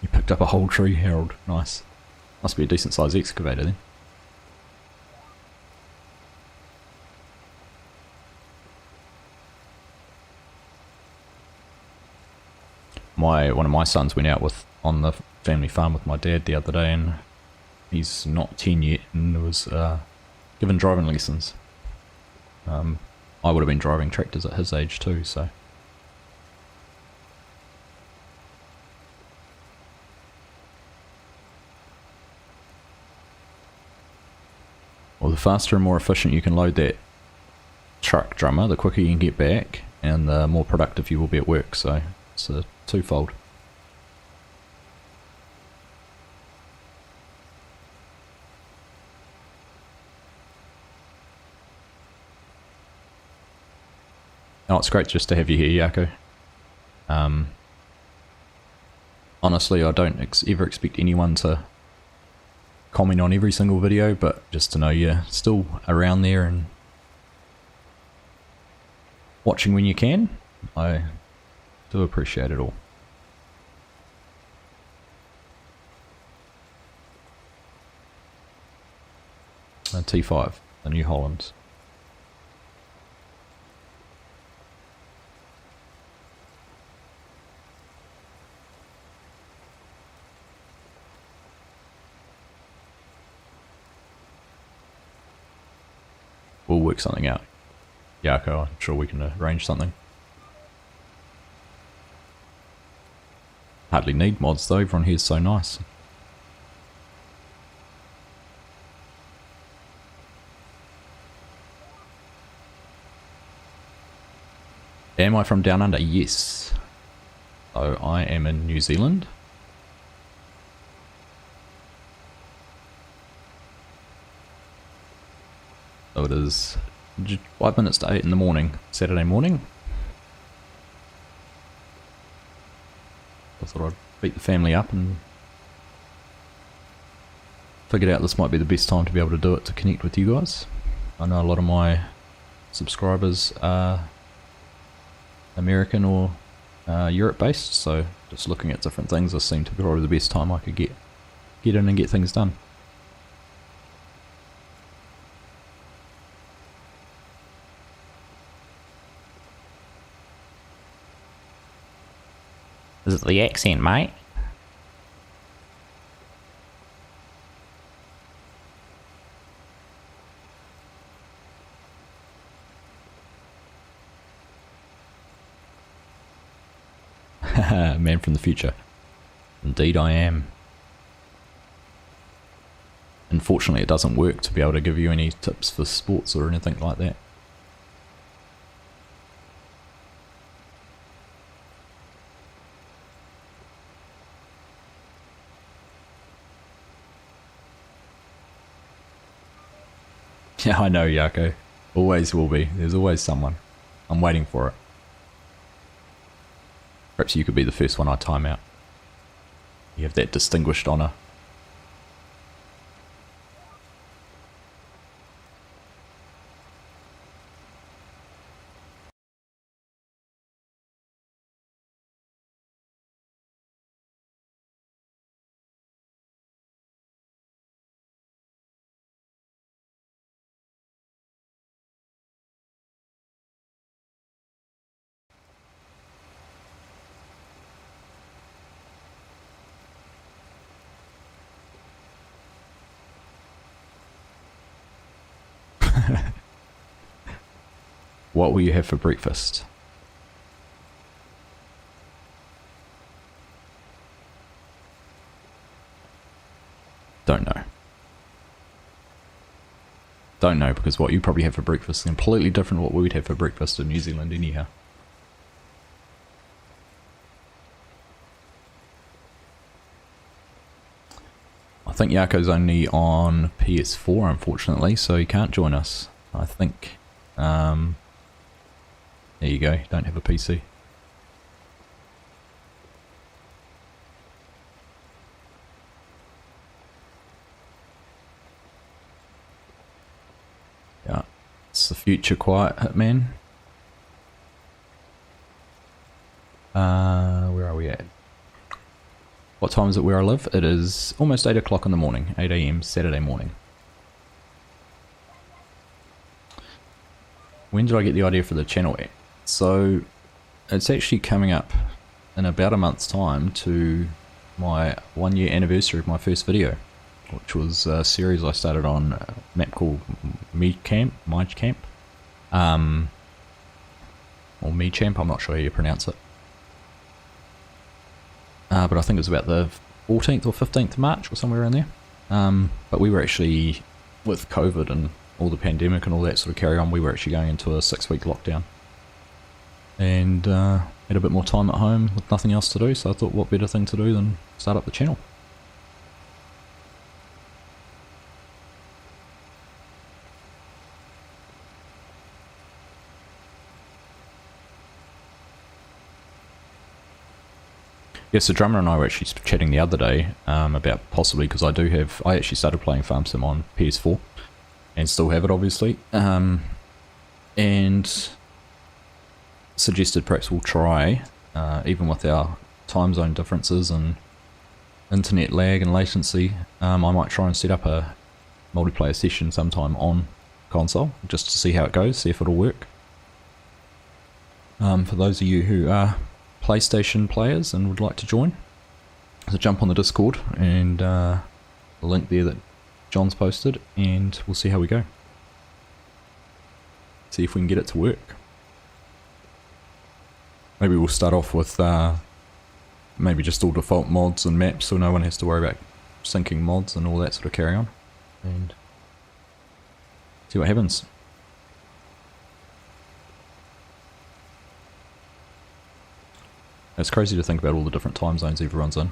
You picked up a whole tree, Harold. Nice. Must be a decent sized excavator then. One of my sons went out on the family farm with my dad the other day, and he's not 10 yet, and was given driving lessons. I would have been driving tractors at his age too, so. Well, the faster and more efficient you can load that truck drummer, the quicker you can get back, and the more productive you will be at work, so it's a twofold. Oh, it's great just to have you here, Yako. Honestly, I don't ever expect anyone to comment on every single video, but just to know you're still around there and watching when you can. I do appreciate it all. T5, the New Holland. We'll work something out. Yarko, I'm sure we can arrange something. Hardly need mods though, everyone here's so nice. Am I from down under? Yes. So I am in New Zealand. So it is 5 minutes to 8 in the morning, Saturday morning. I thought I'd beat the family up and figured out this might be the best time to be able to do it to connect with you guys. I know a lot of my subscribers are American or Europe based, so just looking at different things, this seemed to be probably the best time I could get in and get things done. Is it the accent, mate? Man from the future. Indeed I am. Unfortunately it doesn't work to be able to give you any tips for sports or anything like that. Yeah, I know, Yako. Always will be. There's always someone. I'm waiting for it. Perhaps you could be the first one I time out. You have that distinguished honour. What will you have for breakfast? Don't know. Don't know, because what you probably have for breakfast is completely different to what we would have for breakfast in New Zealand anyhow. I think Yako's only on PS4 unfortunately, so he can't join us. I think, there you go, don't have a PC. Yeah, it's the future quiet Hitman. Where are we at? What time is it where I live? It is almost 8 o'clock in the morning, 8 AM Saturday morning. When did I get the idea for the channel at? So it's actually coming up in about a month's time to my 1 year anniversary of my first video, which was a series I started on a map called My Camp, or Me Champ, I'm not sure how you pronounce it. But I think it was about the 14th or 15th of March or somewhere around there. But we were actually, with COVID and all the pandemic and all that sort of carry on, we were actually going into a 6-week lockdown. And had a bit more time at home with nothing else to do, so I thought what better thing to do than start up the channel. Yeah, so Drummer and I were actually chatting the other day about possibly, because I actually started playing Farm Sim on PS4 and still have it obviously, and suggested perhaps we'll try, even with our time zone differences and internet lag and latency, I might try and set up a multiplayer session sometime on console, just to see how it goes, see if it'll work. For those of you who are PlayStation players and would like to join, so jump on the Discord and the link there that John's posted, and we'll see how we go. See if we can get it to work. Maybe we'll start off with maybe just all default mods and maps, so no one has to worry about syncing mods and all that sort of carry on, and see what happens. It's crazy to think about all the different time zones everyone's in.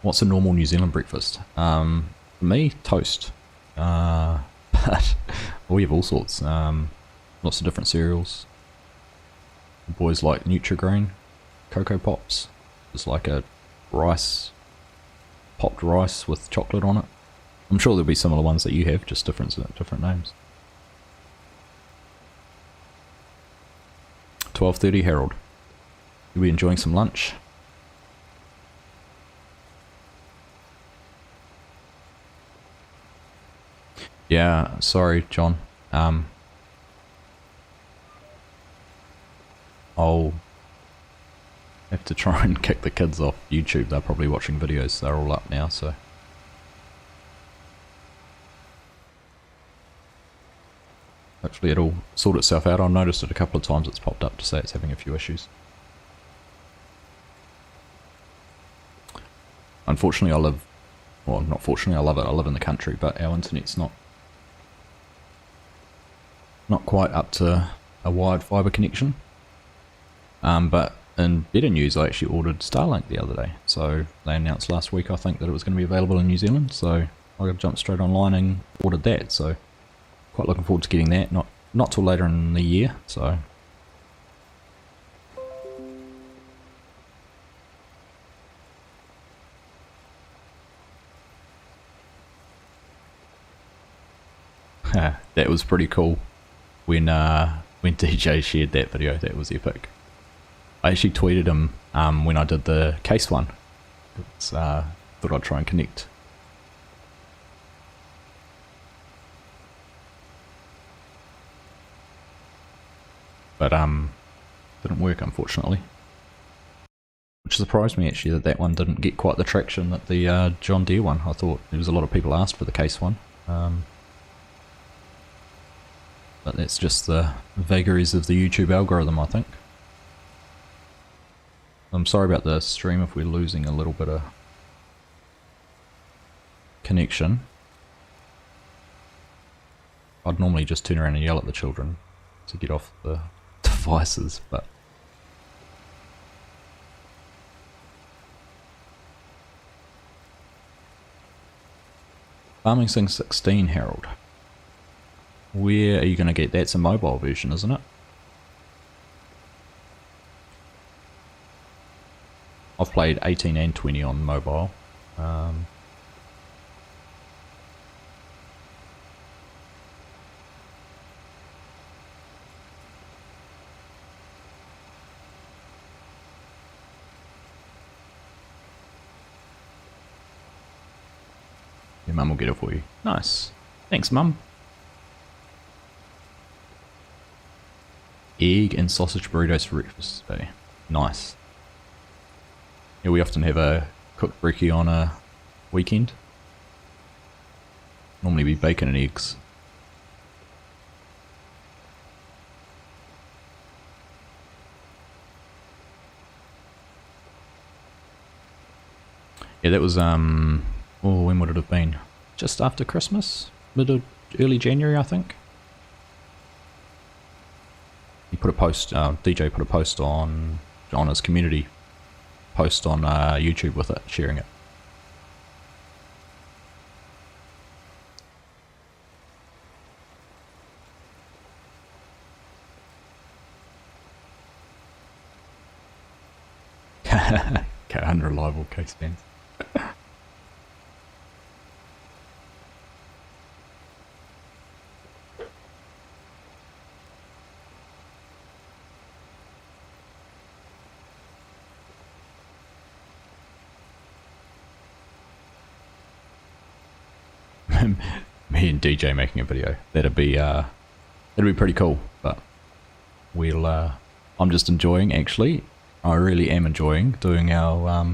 What's a normal New Zealand breakfast? For me, toast. But we have all sorts. Lots of different cereals. The boys like Nutri-Grain, Cocoa Pops. It's like a popped rice with chocolate on it. I'm sure there'll be similar ones that you have, just different names. 12:30 Harold. You'll be enjoying some lunch. Yeah, sorry, John. I'll have to try and kick the kids off YouTube. They're probably watching videos. They're all up now, so. Hopefully it'll sort itself out. I've noticed it a couple of times. It's popped up to say it's having a few issues. Unfortunately, not fortunately, I love it. I live in the country, but our internet's not quite up to a wired fibre connection. But in better news, I actually ordered Starlink the other day. So they announced last week, I think, that it was going to be available in New Zealand. So I jumped straight online and ordered that. So quite looking forward to getting that. Not till later in the year. So that was pretty cool when DJ shared that video. That was epic. I actually tweeted him when I did the case one. Thought I'd try and connect. But didn't work, unfortunately. Which surprised me actually that one didn't get quite the traction that the John Deere one. I thought there was a lot of people asked for the case one. But that's just the vagaries of the YouTube algorithm, I think. I'm sorry about the stream if we're losing a little bit of connection. I'd normally just turn around and yell at the children to get off the devices, but Farming Sim 16, Harold. Where are you going to get? That's a mobile version, isn't it? I've played 18 and 20 on mobile. Your mum will get it for you. Nice. Thanks, mum. Egg and sausage burritos for breakfast today. Nice. Yeah, we often have a cooked brekkie on a weekend. Normally be bacon and eggs. Yeah, that was when would it have been? Just after Christmas? Early January, I think. He put a post, DJ put a post on his community post on YouTube with it, sharing it. Unreliable case fans. me and DJ making a video. That'd be pretty cool. But we'll I'm just enjoying, actually. I really am enjoying doing our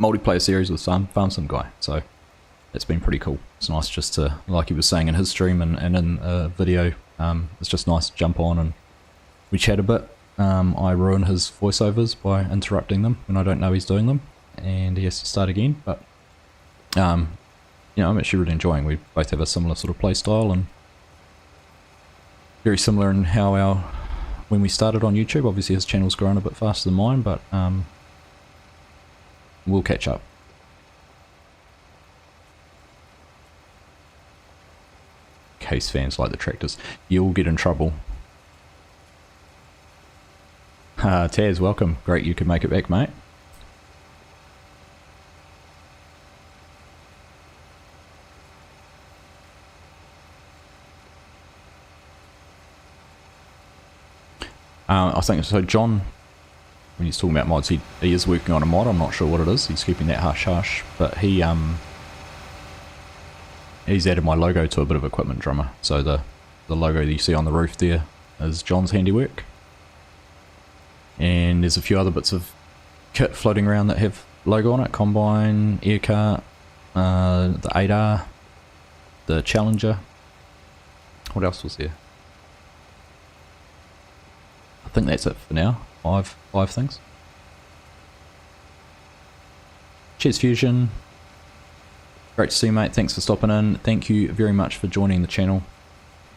multiplayer series with Farm Sim Guy. So it's been pretty cool. It's nice just to, like he was saying in his stream and in a video, it's just nice to jump on and we chat a bit. I ruin his voiceovers by interrupting them when I don't know he's doing them, and he has to start again. But you know, I'm actually really enjoying. We both have a similar sort of play style and very similar in how when we started on YouTube. Obviously his channel's grown a bit faster than mine, but we'll catch up. Case fans like the tractors. You'll get in trouble. Taz, welcome. Great you could make it back, mate. I think so. John, when he's talking about mods, he is working on a mod. I'm not sure what it is. He's keeping that hush hush, but he's added my logo to a bit of equipment drummer. So the logo that you see on the roof there is John's handiwork. And there's a few other bits of kit floating around that have logo on it. Combine, air cart, the 8R, the Challenger. What else was there? I think that's it for now. Five things. Cheers, Fusion. Great to see you, mate. Thanks for stopping in. Thank you very much for joining the channel.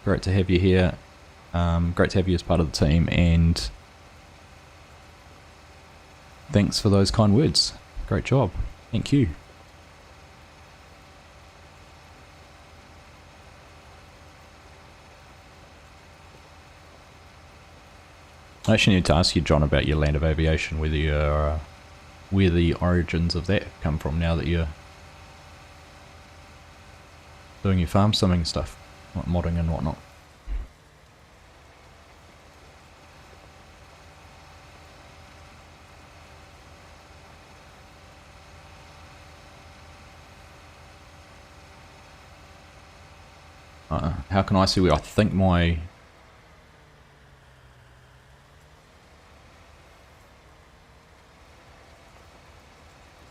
Great to have you here. Great to have you as part of the team, and thanks for those kind words. Great job. Thank you. I actually need to ask you, John, about your Land of Aviation, whether you're, where the origins of that come from now that you're doing your farm simming stuff, like modding and whatnot. How can I see where I think my...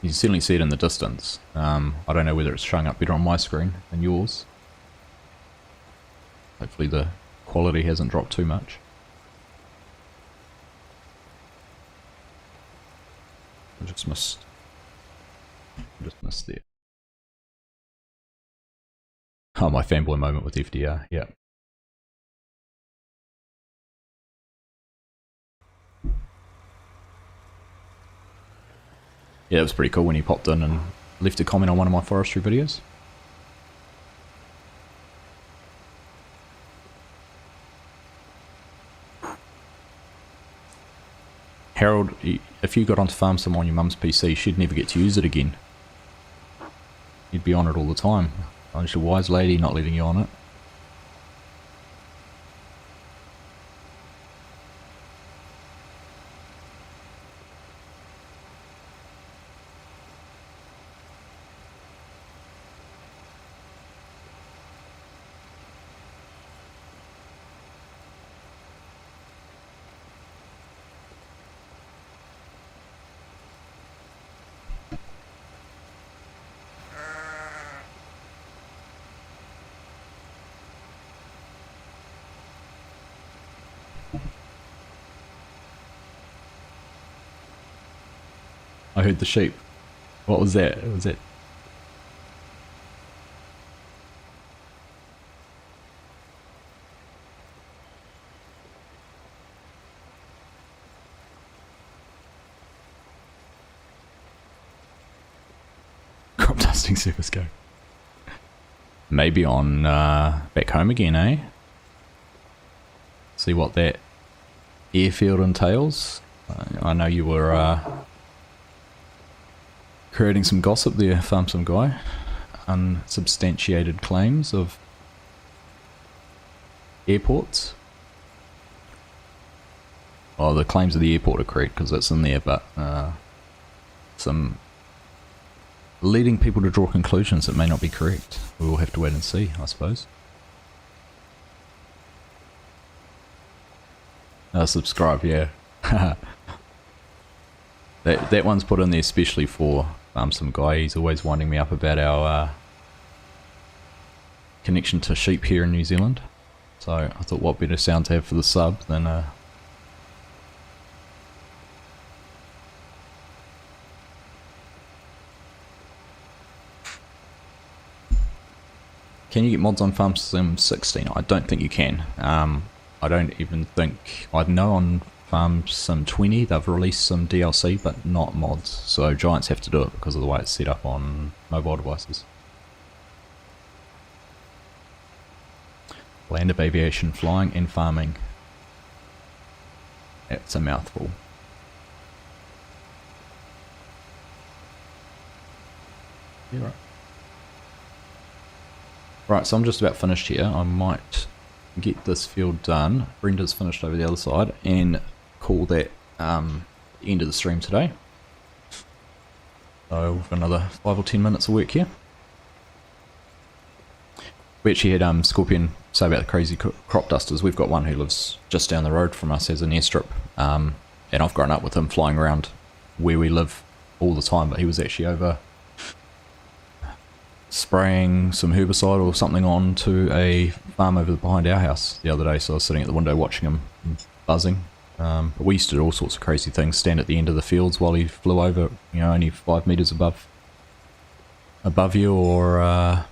You can certainly see it in the distance. I don't know whether it's showing up better on my screen than yours. Hopefully the quality hasn't dropped too much. I just missed there. Oh, my fanboy moment with FDR, yeah. Yeah, it was pretty cool when he popped in and left a comment on one of my forestry videos. Harold, if you got onto Farm Sim on your mum's PC, she'd never get to use it again. You'd be on it all the time. Aren't you a wise lady not letting you on it? I heard the sheep. What was that? Was it? Crop dusting service go. Maybe on back home again, eh? See what that airfield entails. I know you were creating some gossip there, Farm Sim Guy. Unsubstantiated claims of airports. Well, the claims of the airport are correct because it's in there, but some leading people to draw conclusions that may not be correct. We will have to wait and see, I suppose. Subscribe, yeah. that one's put in there especially for some guy. He's always winding me up about our connection to sheep here in New Zealand. So I thought what better sound to have for the sub than Can you get mods on Farm Sim 16? I don't think you can. I don't even think... I know on Farm Sim 20 they've released some DLC, but not mods. So Giants have to do it because of the way it's set up on mobile devices. Land of aviation, flying and farming. It's a mouthful. Yeah, right. Right, so I'm just about finished here. I might get this field done. Brenda's finished over the other side and call that end of the stream today. So we've got another 5 or 10 minutes of work here. We actually had Scorpion say about the crazy crop dusters. We've got one who lives just down the road from us as an airstrip, and I've grown up with him flying around where we live all the time, but he was actually over spraying some herbicide or something onto a farm over behind our house the other day, so I was sitting at the window watching him buzzing. But we used to do all sorts of crazy things, stand at the end of the fields while he flew over, you know, only 5 meters above you, or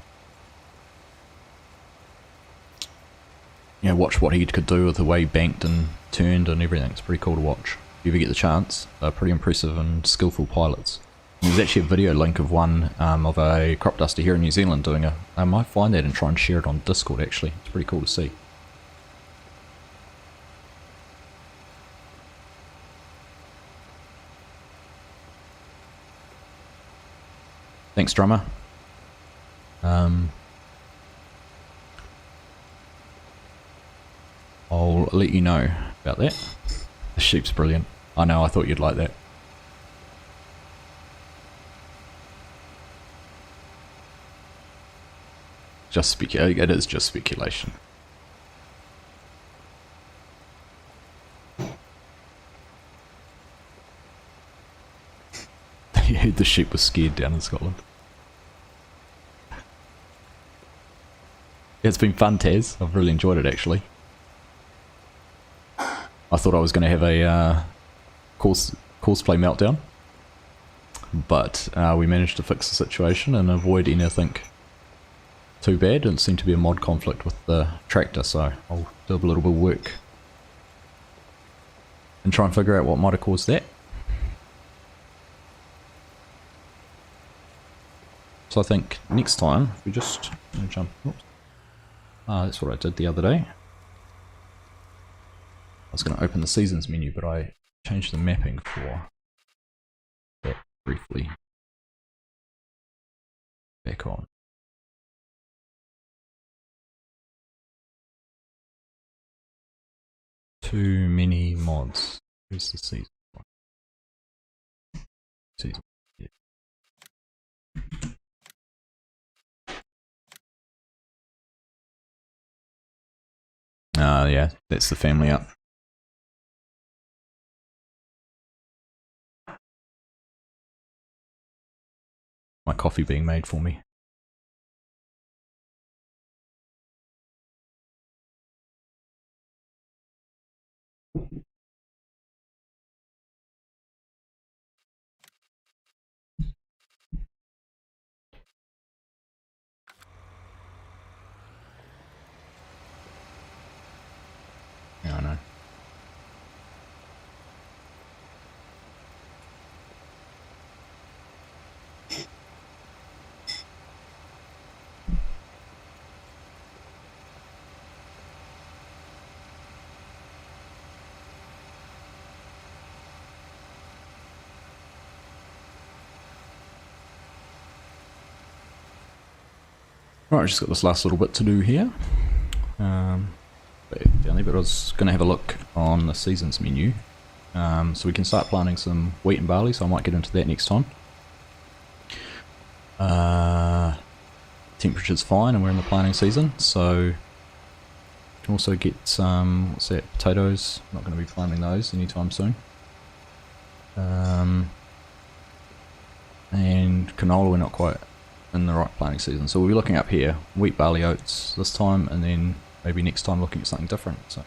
you know, watch what he could do with the way he banked and turned and everything. It's pretty cool to watch if you ever get the chance. They're pretty impressive and skillful pilots. There's actually a video link of one of a crop duster here in New Zealand doing a... I might find that and try and share it on Discord actually. It's pretty cool to see. Thanks, drummer. I'll let you know about that. The sheep's brilliant. I know, I thought you'd like that. It is just speculation. They heard the sheep was scared down in Scotland. It's been fun, Taz. I've really enjoyed it actually. I thought I was going to have a courseplay meltdown, but we managed to fix the situation and avoid anything too bad. Didn't seem to be a mod conflict with the tractor, so I'll do a little bit of work and try and figure out what might have caused that. So I think next time we just jump. Oops. That's what I did the other day. I was going to open the seasons menu, but I changed the mapping for that briefly. Back on. Too many mods. Where's the season? Season. Yeah. Yeah, that's the family up. My coffee being made for me. Yeah, I know. Right, I've just got this last little bit to do here. Down there, but I was going to have a look on the seasons menu. So we can start planting some wheat and barley, so I might get into that next time. Temperature's fine and we're in the planting season, so can also get some, what's that, potatoes. Not going to be planting those anytime soon. And canola, we're not quite in the right planting season, so we'll be looking up here, wheat, barley, oats this time, and then maybe next time looking at something different. So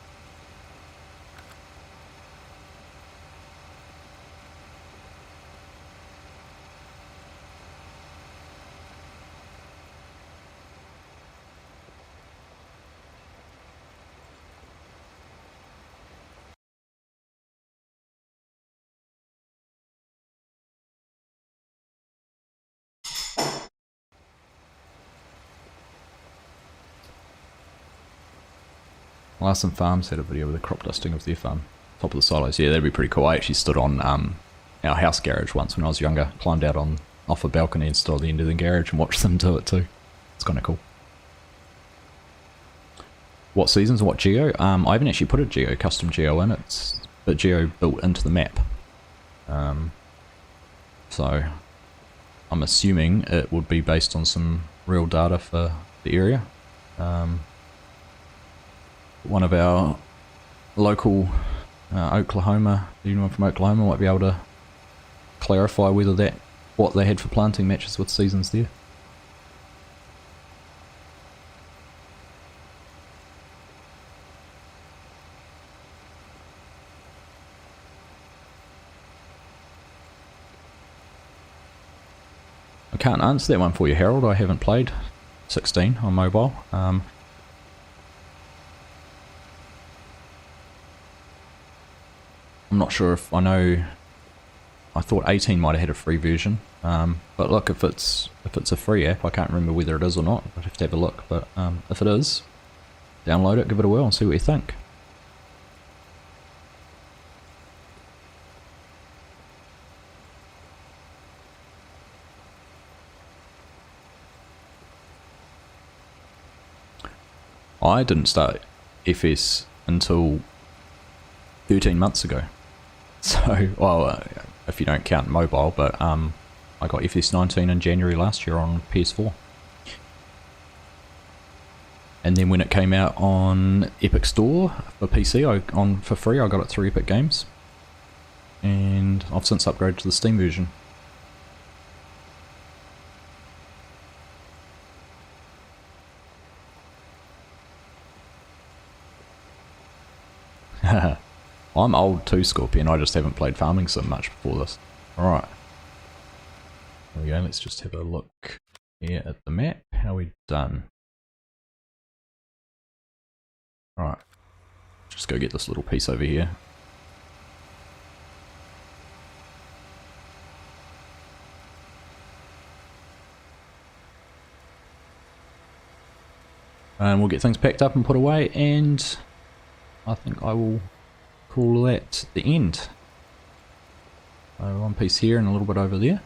Larson Farms had a video with a crop dusting of their farm. Top of the silos, yeah, that'd be pretty cool. I actually stood on our house garage once when I was younger, climbed out off a balcony and stood at the end of the garage and watched them do it too. It's kind of cool. What seasons and what geo? I haven't actually put a custom geo in, it's a geo built into the map. So I'm assuming it would be based on some real data for the area. One of our local Oklahoma, anyone from Oklahoma might be able to clarify whether what they had for planting matches with seasons there. I can't answer that one for you, Harold. I haven't played 16 on mobile. I'm not sure if I know. I thought 18 might have had a free version, but look, if it's a free app, I can't remember whether it is or not. I'd have to have a look. But if it is, download it, give it a whirl, and see what you think. I didn't start FS until 13 months ago. So, well, if you don't count mobile, but I got FS19 in January last year on PS4. And then when it came out on Epic Store for PC, for free, I got it through Epic Games. And I've since upgraded to the Steam version. I'm old too, Scorpion. I just haven't played Farming Sim much before this. Alright. There we go. Let's just have a look here at the map. How we done? Alright. Just go get this little piece over here. And we'll get things packed up and put away, and I think I will call that the end. So one piece here and a little bit over there.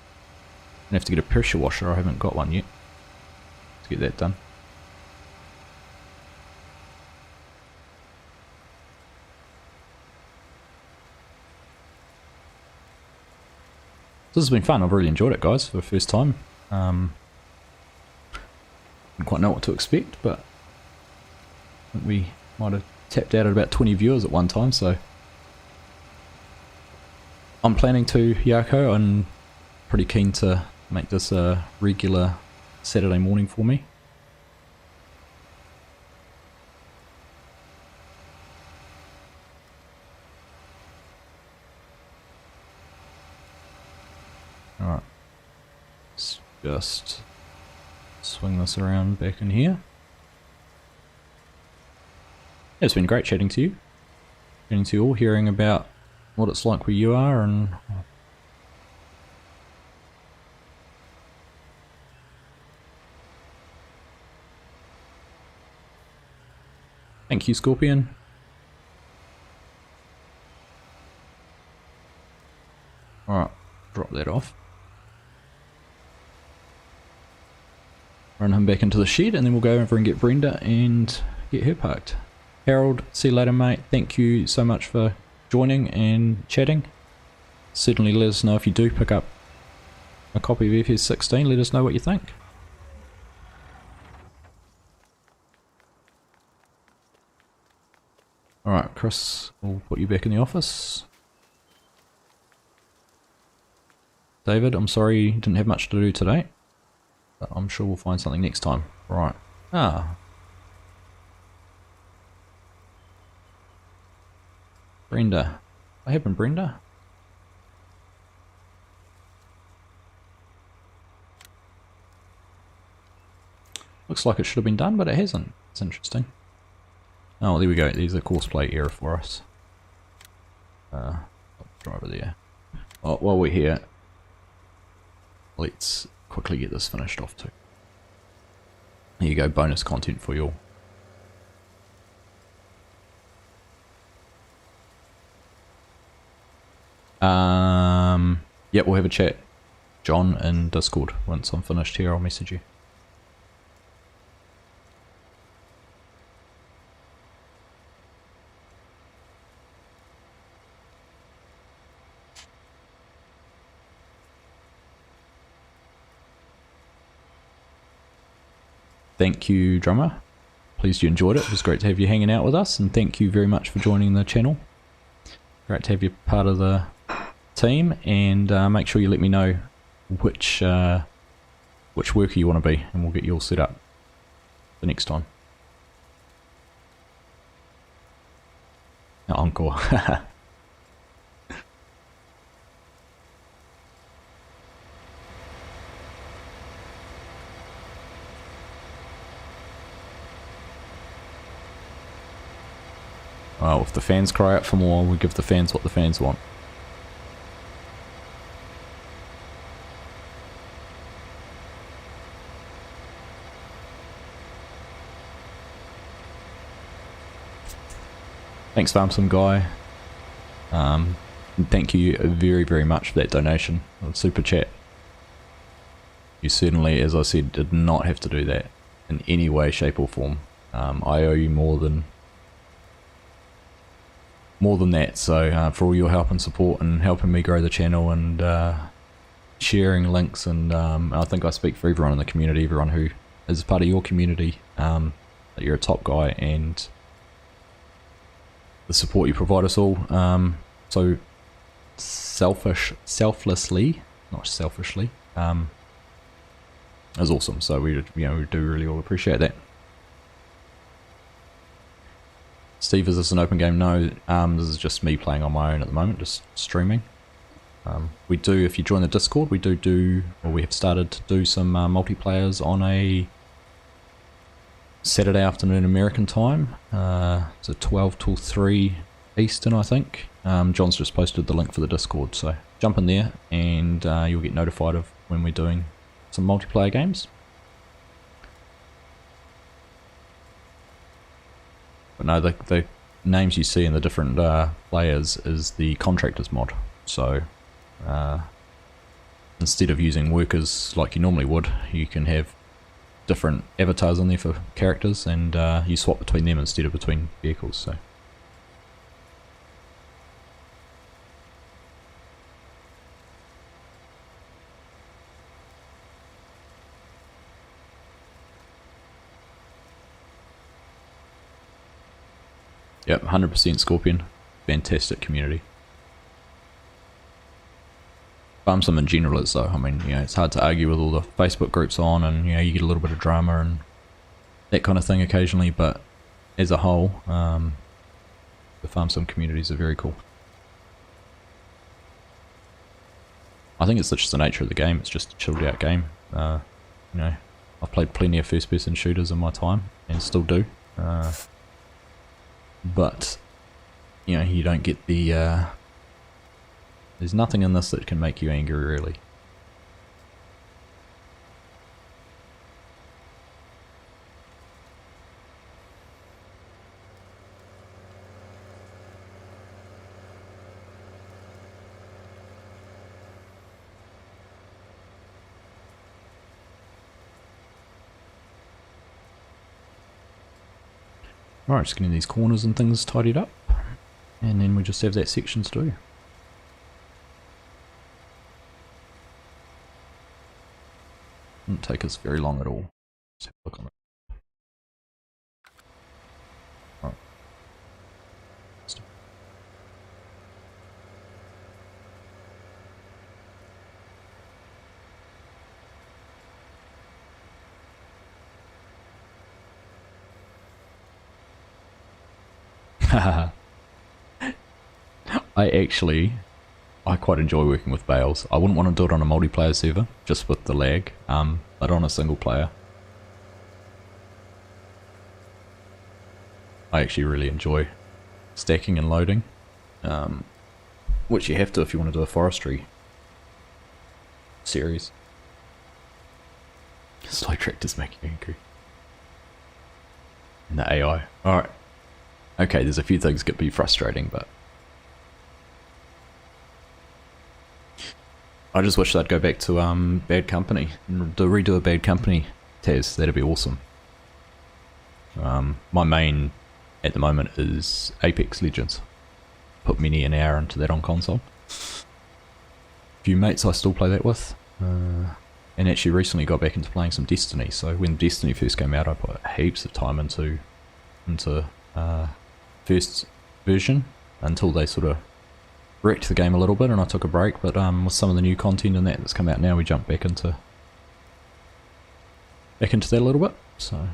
I have to get a pressure washer, I haven't got one yet. Let's get that done. This has been fun, I've really enjoyed it, guys, for the first time. Didn't quite know what to expect, but I think we might have tapped out at about 20 viewers at one time, so I'm planning to, Yako, and pretty keen to make this a regular Saturday morning for me. Alright, let's just swing this around back in here. It's been great chatting to you. Chatting to you all, hearing about what it's like where you are, and thank you, Scorpion. Alright, drop that off. Run him back into the shed, and then we'll go over and get Brenda and get her parked. Harold, see you later, mate. Thank you so much for joining and chatting. Certainly let us know if you do pick up a copy of FS 16, let us know what you think. Alright, Chris, we'll put you back in the office. David, I'm sorry you didn't have much to do today, but I'm sure we'll find something next time. Right. Ah. Brenda. What happened, Brenda? Looks like it should have been done, but it hasn't. It's interesting. Oh, there we go. There's a courseplay error for us. Driver there. Oh, while we're here, let's quickly get this finished off too. There you go, bonus content for you all. Yeah, we'll have a chat, John, in Discord. Once I'm finished here, I'll message you. Thank you, drummer. Pleased you enjoyed it. It was great to have you hanging out with us, and thank you very much for joining the channel. Great to have you part of the team, and make sure you let me know which worker you want to be, and we'll get you all set up the next time. Encore. Well, if the fans cry out for more, we give the fans what the fans want. Thanks, Farmsome Guy. Thank you very, very much for that donation. Super chat. You certainly, as I said, did not have to do that in any way, shape or form. I owe you more than that, so for all your help and support and helping me grow the channel and sharing links, and I think I speak for everyone in the community, everyone who is part of your community, that you're a top guy, and the support you provide us all so selflessly, not selfishly, is awesome. So we do really all appreciate that. Steve, is this an open game? No, this is just me playing on my own at the moment, just streaming. We do, if you join the Discord, we have started to do some multiplayers on a Saturday afternoon American time. So 12 till 3 Eastern, I think. John's just posted the link for the Discord, so jump in there and you'll get notified of when we're doing some multiplayer games. But no, the names you see in the different players is the Contractors mod. So instead of using workers like you normally would, you can have different avatars on there for characters, and you swap between them instead of between vehicles. So yep, 100% Scorpion. Fantastic community. Farmsome in general is though. I mean, it's hard to argue with all the Facebook groups on, and you get a little bit of drama and that kind of thing occasionally, but as a whole, the Farmsome communities are very cool. I think it's just the nature of the game. It's just a chilled out game. I've played plenty of first person shooters in my time, and still do. But you don't get the there's nothing in this that can make you angry, really. Alright, just getting these corners and things tidied up, and then we just have that section to do. Didn't take us very long at all. Let's have a look on it. Right. I quite enjoy working with bales. I wouldn't want to do it on a multiplayer server, just with the lag, but on a single player, I actually really enjoy stacking and loading, which you have to if you want to do a forestry series. Slow tractors make you angry. And the AI. Alright. Okay, there's a few things that could be frustrating, but I just wish they'd go back to Bad Company and redo a Bad Company Taz. That'd be awesome. My main at the moment is Apex Legends. Put many an hour into that on console. A few mates I still play that with, and actually recently got back into playing some Destiny. So when Destiny first came out, I put heaps of time into first version until they sort of wrecked the game a little bit, and I took a break. But with some of the new content and that's come out now, we jumped back into that a little bit. So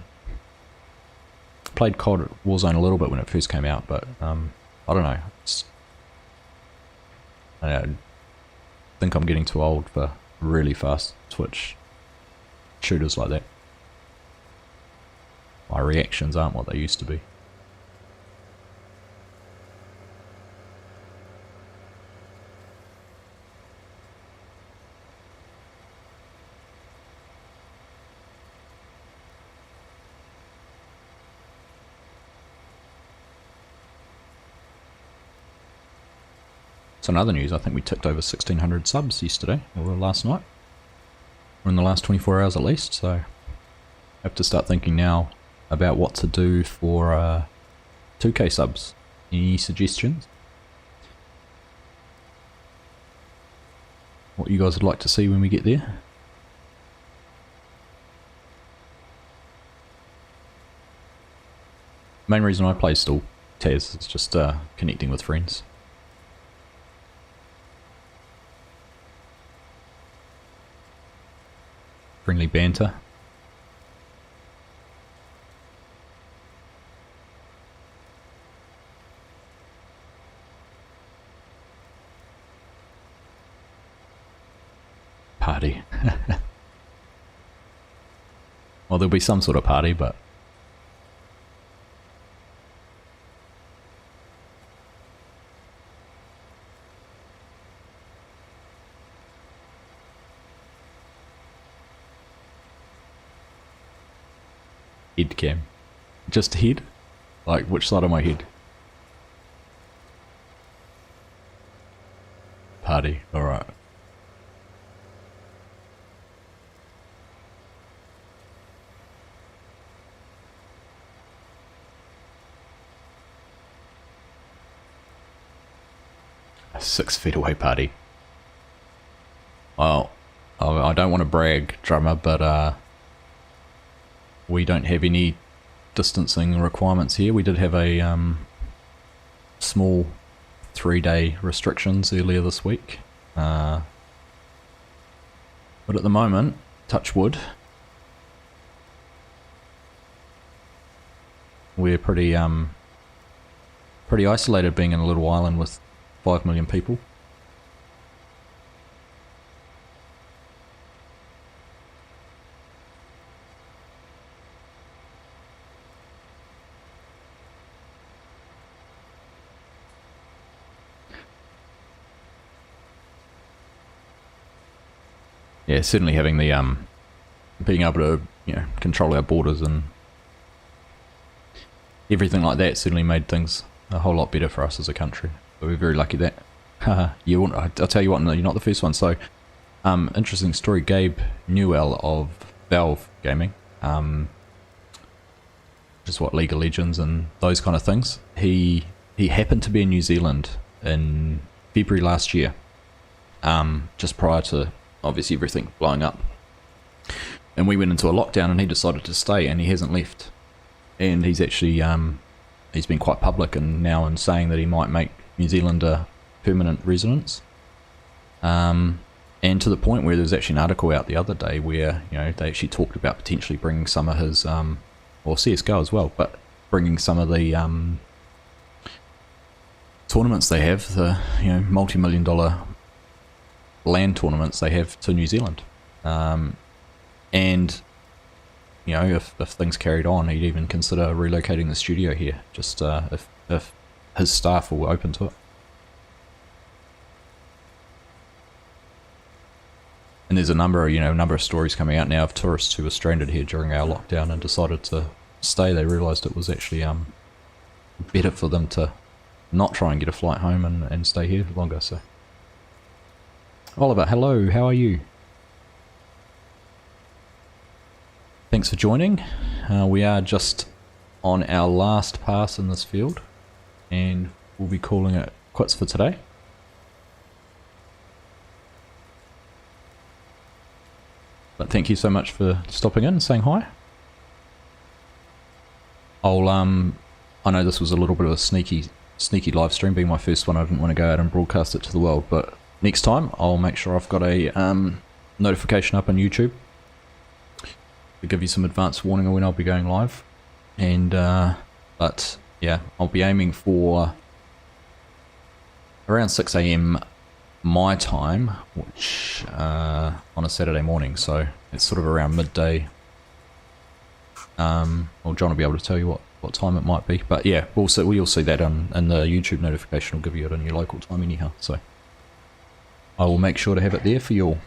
played COD Warzone a little bit when it first came out, but I don't know. I think I'm getting too old for really fast Twitch shooters like that. My reactions aren't what they used to be. So in other news, I think we ticked over 1,600 subs yesterday, or last night, or in the last 24 hours at least, so I have to start thinking now about what to do for 2k subs. Any suggestions? What you guys would like to see when we get there? Main reason I play still Taz is just connecting with friends. Friendly banter. Party. Well, there'll be some sort of party, but head cam. Just head? Like, which side of my head? Party, alright. A 6 feet away party. Well, I don't want to brag, drummer, but we don't have any distancing requirements here. We did have a small 3-day restrictions earlier this week, but at the moment, touch wood, we're pretty isolated, being in a little island with 5 million people. Yeah, certainly having the being able to, you know, control our borders and everything like that certainly made things a whole lot better for us as a country. So we're very lucky that. I'll tell you what, no, you're not the first one. So, interesting story. Gabe Newell of Valve Gaming, just what League of Legends and those kind of things. He happened to be in New Zealand in February last year, just prior to obviously everything blowing up. And we went into a lockdown and he decided to stay and he hasn't left. And he's actually, he's been quite public and now in saying that he might make New Zealand a permanent residence. And to the point where there's actually an article out the other day where, you know, they actually talked about potentially bringing some of his, or CSGO as well, but bringing some of the tournaments they have, the, you know, multi-million-dollar land tournaments they have to New Zealand. And, you know, if things carried on, he'd even consider relocating the studio here, just if his staff were open to it. And there's a number of stories coming out now of tourists who were stranded here during our lockdown and decided to stay. They realised it was actually better for them to not try and get a flight home and stay here longer. So, Oliver, hello, how are you? Thanks for joining. We are just on our last pass in this field and we'll be calling it quits for today. But thank you so much for stopping in and saying hi. I know this was a little bit of a sneaky live stream, being my first one. I didn't want to go out and broadcast it to the world, but next time I'll make sure I've got a notification up on YouTube to give you some advance warning of when I'll be going live. And but yeah, I'll be aiming for around 6 AM my time, which on a Saturday morning, so it's sort of around midday. Well, John will be able to tell you what time it might be, but yeah, we'll see that and the YouTube notification will give you it on your local time anyhow, so I will make sure to have it there for you all.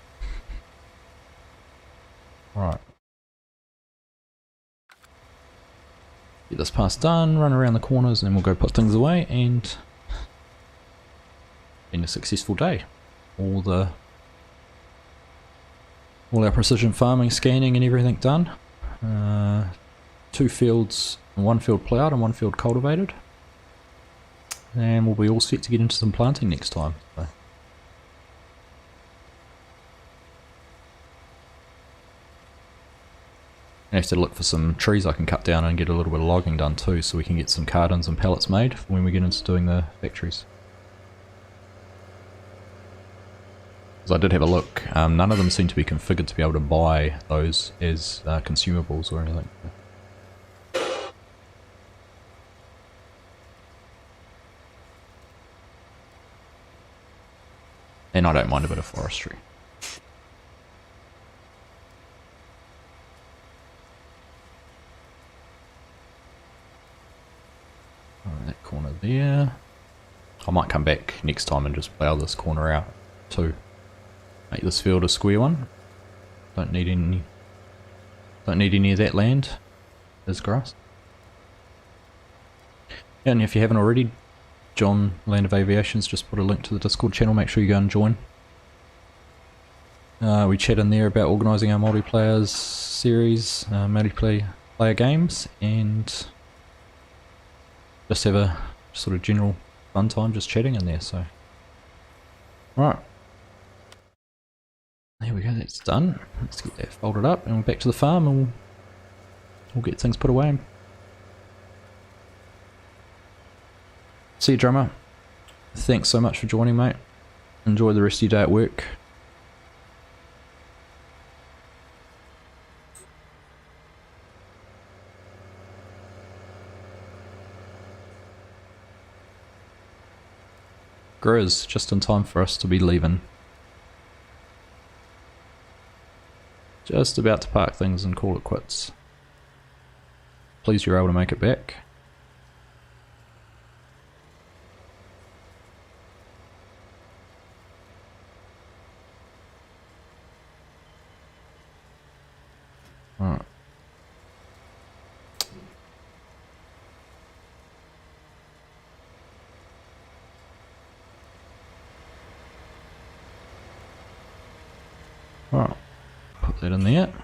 Alright. Get this pass done, run around the corners, and then we'll go put things away, and been a successful day. All our precision farming, scanning and everything done. 2 fields, 1 field ploughed and 1 field cultivated. And we'll be all set to get into some planting next time. So. I have to look for some trees I can cut down and get a little bit of logging done too, so we can get some cartons and pallets made for when we get into doing the factories. Because I did have a look, none of them seem to be configured to be able to buy those as consumables or anything. And I don't mind a bit of forestry. Alright, that corner there. I might come back next time and just plough this corner out too. Make this field a square one. Don't need any of that land as grass. And if you haven't already, John, Land of Aviation's just put a link to the Discord channel, make sure you go and join. We chat in there about organising our multiplayer series, multiplayer games, and just have a sort of general fun time just chatting in there, so. Right. There we go, that's done. Let's get that folded up and we're back to the farm and we'll get things put away. See you, drummer. Thanks so much for joining, mate. Enjoy the rest of your day at work. Grizz, just in time for us to be leaving. Just about to park things and call it quits. Pleased you're able to make it back. Alright. Alright. Put that in there. Have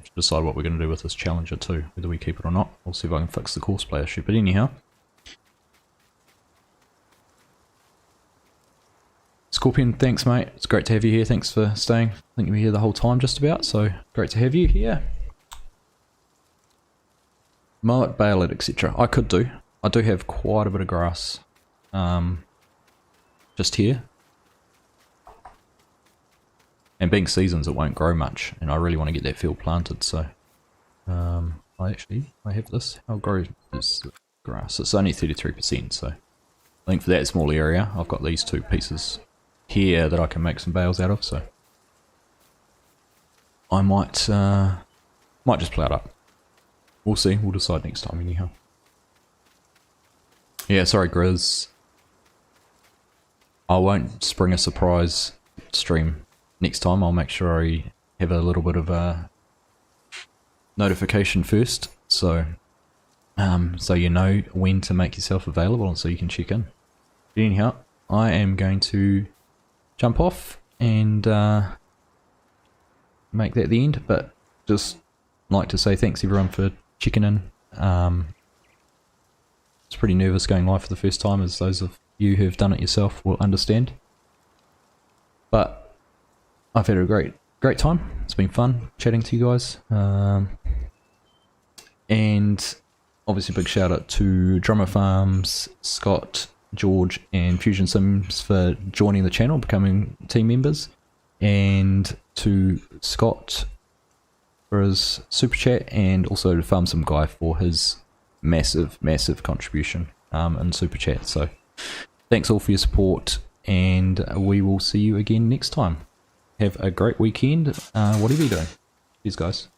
to decide what we're going to do with this Challenger too, whether we keep it or not. We'll see if I can fix the courseplay issue, but anyhow. It's Scorpion, thanks mate. It's great to have you here. Thanks for staying. I think you were here the whole time just about, so great to have you here. Mow it, bale it, etc. I could do. I do have quite a bit of grass just here. And being seasons, it won't grow much, and I really want to get that field planted, so I have this. How grows this grass? It's only 33%, so I think for that small area, I've got these 2 pieces here that I can make some bales out of, so I might just plough it up. We'll see. We'll decide next time anyhow. Yeah, sorry Grizz. I won't spring a surprise stream next time. I'll make sure I have a little bit of a notification first, so you know when to make yourself available and so you can check in. But anyhow, I am going to jump off and make that the end, but just like to say thanks everyone for checking in. It's pretty nervous going live for the first time, as those of you who have done it yourself will understand. But I've had a great time. It's been fun chatting to you guys. And obviously big shout out to Drummer Farms, Scott, George and Fusion Sims for joining the channel, becoming team members, and to Scott for his super chat, and also to Farm Sim Guy for his massive contribution in super chat. So thanks all for your support, and we will see you again next time. Have a great weekend, whatever you're doing. Cheers guys.